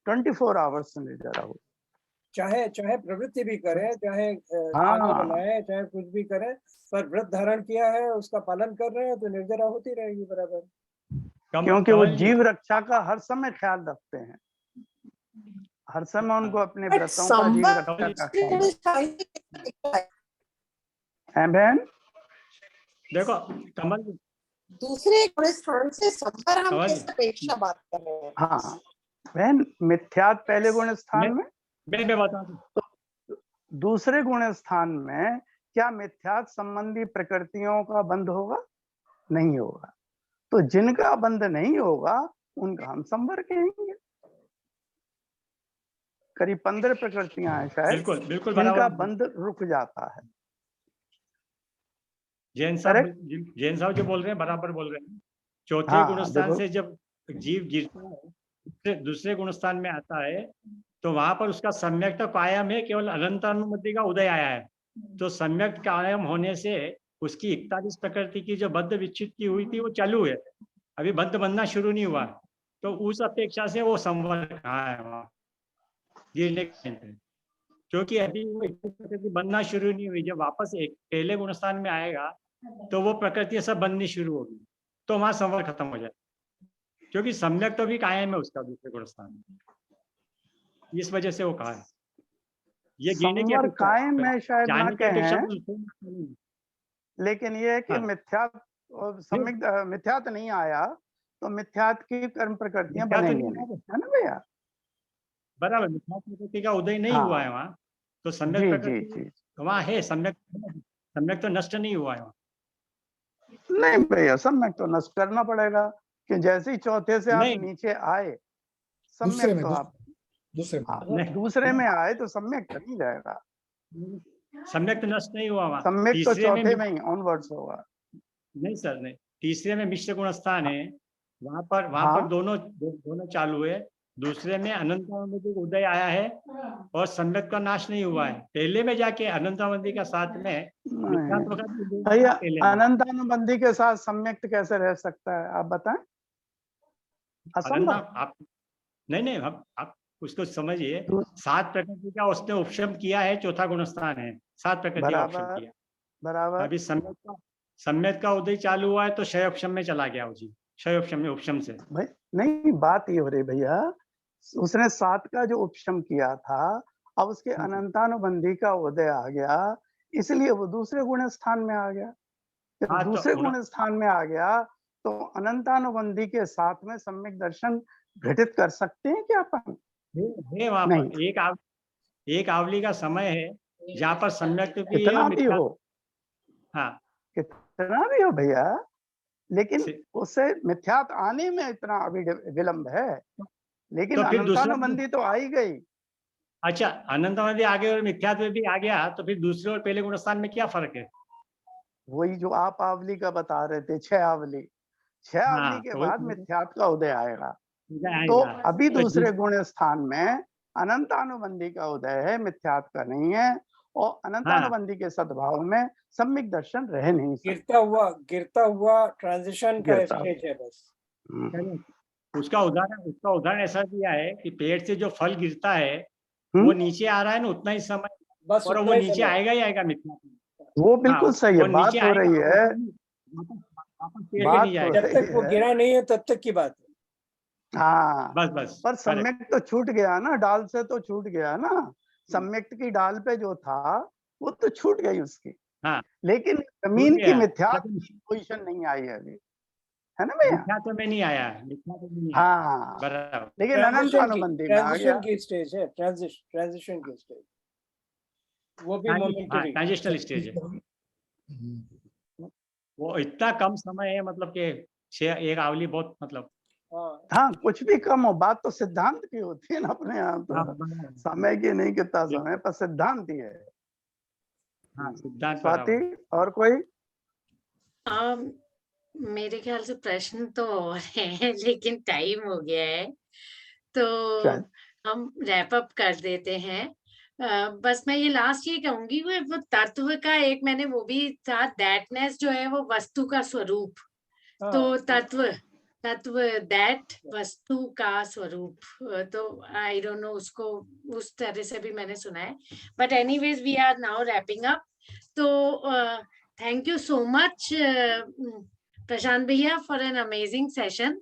24 आवर्स निर्जरा हुई। चाहे प्रवृत्ति भी करे, चाहे खाना बनाए, चाहे कुछ भी करे, पर व्रत धारण किया है, उसका पालन कर रहे हैं, तो निर्जरा होती रहेगी बराबर। क्योंकि वो जीव रक्षा का हर समय ख्याल रखते हैं, हर समय उनको अपने व्रतों का जीव रक्षा का बहन। देखो कमल, दूसरे गुण स्थान से संवर हम किस अपेक्षा बात कर रहे हैं? हाँ बहन, मिथ्यात पहले गुण स्थान में, मैं बता दूं तो दूसरे गुण स्थान में क्या मिथ्यात संबंधी प्रकृतियों का बंध होगा? नहीं होगा। तो जिनका बंध नहीं होगा उनका हम संवर कहेंगे। करीब 15 प्रकृतियां हैं शायद, बिल्कुल जिनका बंध रुक जाता है। जैन साहब जो बोल रहे हैं बराबर बोल रहे हैं। 4थे गुण स्थान से जब जीव गिरता है दूसरे गुण स्थान में आता है, तो वहां पर उसका सम्यक तो कायम है, केवल अनंतानुमति का उदय आया है। तो सम्यक कायम होने से उसकी 41 प्रकृति की जो बद्ध विच्छित की हुई थी वो चालू है, अभी बद्ध बनना शुरू नहीं हुआ। तो उस अपेक्षा से वो संवर कहाँ है वहां गिरने के, क्योंकि अभी वो प्रकृति बनना शुरू नहीं हुई। जब वापस एक पहले गुण स्थान में आएगा तो वो प्रकृति सब बननी शुरू होगी, तो वहां संवर खत्म हो जाए, क्योंकि सम्यक तो भी कायम है उसका दूसरे गुण स्थान में। इस वजह से वो कहा है ये गिरने की कायम में शायद ना कहें, लेकिन ये है कि मिथ्यात और सम्यक मिथ्यात नहीं आया तो मिथ्यात की कर्म प्रकृतियां बनेंगी, है ना भैया? बराबर, मिथ्यात प्रकृति का उदय नहीं हुआ है वहाँ, तो सम्यक जी जी प्रकृति जी वहाँ है, सम्यक तो नष्ट नहीं हुआ है वहाँ। नहीं भैया, सम्यक तो नष्ट करना पड़ेगा कि जैसे ही चौथे से आप नहीं। नीचे आए दूसरे सम्यक में तो आप दूसरे में नहीं। दूसरे में आए तो सम्यक तो नहीं जाएगा, सम्यक तो नष्ट नहीं हुआ वहाँ। सम्यक तो तीसरे में चौथे में ही ऑनवर्ड्स होगा। नहीं सर, नहीं, तीसरे में मिश्र गुण स्थान है, वहाँ पर हाँ। दोनों चालू है। दूसरे में अनंतावधि उदय आया है और सम्यक का नाश नहीं हुआ है। पहले में जाके अनंतावधि का साथ में मिथ्यात्व का भी उदय भैया, पहले में। अनंतानुबंधी के साथ सम्यक्त कैसे रह सकता है, आप बताएं। असंभव। आप नहीं आप उसको समझिए। दू- 7 प्रकृति का उसने उपशम किया है, चौथा गुण स्थान है, 7 प्रकृति का उपशम बराबर किया। बराबर। अभी सम्यक का उदय चालू हुआ है तो क्षय उपशम में चला गया जी, क्षय उपशम में उपशम से। भाई नहीं, बात ये हो रही भैया, उसने 7 का जो उपशम किया था, अब उसके अनंतानुबंधी का उदय आ गया, इसलिए वो दूसरे गुण स्थान में आ गया। जब हाँ, तो दूसरे गुण स्थान में आ गया तो अनंतानुबंधी के साथ में सम्यक दर्शन घटित कर सकते हैं क्या अपन? है वहाँ पर नहीं। एक आवली का समय है जहाँ पर सम्यक भी है कितना और भी मिथ्या। हो, हाँ, कितना भी हो भैया, लेकिन से- उससे मिथ्यात आने में इतना अभी विलंब है, लेकिन तो फिर दूसरा अनंतानुबंधी तो आ ही गई। अच्छा, अनंतावधि आ गए और मिथ्यात्व भी आ गया, तो फिर दूसरे और पहले गुण स्थान में क्या फर्क है? वही जो आप आवली का बता रहे थे, 6 आवली, 6 हाँ, आवली के तो वही बाद मिथ्यात का उदय आएगा। उदय तो आएगा। अभी तो दूसरे गुण स्थान में अनंतानुबंधी का उदय है, मिथ्यात का नहीं है, और अनंतानुबंधी के सद्भाव में सम्यक दर्शन रह नहीं सकता। गिरता हुआ ट्रांजिशन का गिरता स्टेज है बस। उसका उदाहरण ऐसा दिया है कि पेड़ से जो फल गिरता है हम्म। वो नीचे आ रहा है ना उतना ही समय, बस और उतना वो ही नीचे समय। आएगा ही आएगा मिथ्यात्व। वो बिल्कुल सही है, वो बात नीचे हो आएगा, रही है, वापस पेड़ पे बात नहीं हो जाएगा। जब रही तक वो है। गिरा नहीं है तब तक की बात है। हाँ, बस पर correct। सम्यक तो छूट गया ना, डाल से तो छूट गया ना, सम्यक की डाल पे जो था वो तो छूट गई उसकी, हाँ, लेकिन छूट जमीन की गया, मिथ्यात लेकिन पोजीशन नहीं आई है अभी, है ना भैया? मिथ्यात्व में नहीं आया, मिथ्यात्व में नहीं आया। हाँ, बराबर। लेकिन अनंतानुबंधी में आ गया। ट्रांजिशन की स्टेज है, ट्रांजिशन की स्टेज, वो भी मोमेंटरी। ट्रांजिशनल स्टेज है। वो इतना कम समय है, मतलब कि 6 एक आवली बहुत, मतलब हाँ, कुछ भी कम हो, बात तो सिद्धांत की होती है ना अपने यहाँ, हाँ, तो बराबर। समय की नहीं, कितना समय, पर सिद्धांत ही है। हाँ, सिद्धांत स्वाति बराबर। और कोई? मेरे ख्याल से प्रश्न तो और हैं लेकिन टाइम हो गया है, तो शायद। हम रैप अप कर देते हैं। बस मैं ये लास्ट ये कहूंगी, वो तत्व का एक मैंने वो भी था, दैटनेस जो है वो वस्तु का स्वरूप, तो तत्व दैट वस्तु का स्वरूप, तो आई डोंट नो उसको उस तरह से भी मैंने सुना है, but anyways we are now wrapping up. तो thank you so much Prashant bhaiya for an amazing session.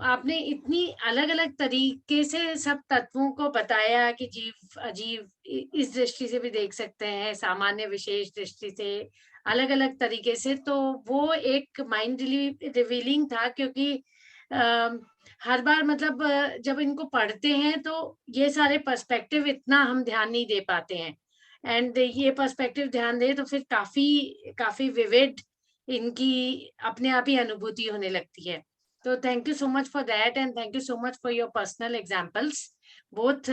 आपने इतनी अलग अलग तरीके से सब तत्वों को बताया कि जीव अजीव इस दृष्टि से भी देख सकते हैं, सामान्य विशेष दृष्टि से, अलग अलग तरीके से, तो वो एक माइंड रिवीलिंग था, क्योंकि हर बार मतलब जब इनको पढ़ते हैं तो ये सारे पर्सपेक्टिव इतना हम ध्यान नहीं दे पाते हैं, एंड ये पर्सपेक्टिव ध्यान दे तो फिर काफी विविड इनकी अपने आप ही अनुभूति होने लगती है। So thank you so much for that, and thank you so much for your personal examples, both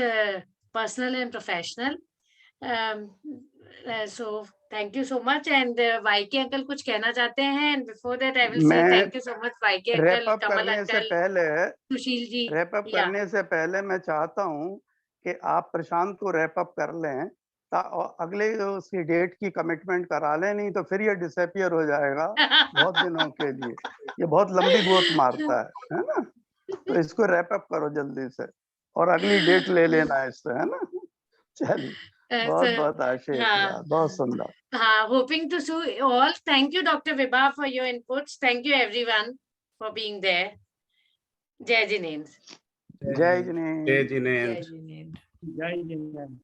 personal and professional. So thank you so much, and YK uncle कुछ कहना चाहते हैं, and before that I will say thank you so much YK wrap uncle, up Kamal करने से uncle, पहले Sushil ji. Wrap up करने से पहले मैं चाहता हूं कि आप प्रशांत को रैप अप कर लें, अगले उसकी डेट की कमिटमेंट करा लें, नहीं तो फिर ये डिसअपियर हो जाएगा बहुत दिनों के लिए, ये बहुत लंबी गोत मारता है ना? तो इसको रैप अप करो जल्दी से और अगली डेट ले लेना इससे, है ना? चलिए, बहुत बहुत आशीर्वाद, बहुत सुंदर। Hoping to see you all. Thank you Dr. Vibha for your inputs. Thank you everyone for being there. Jai Jineन्द्र। जय जिनेन्द्र। जय जिनेन्द्र। जय जिनेन्द्र। जय जिनेन्द्र।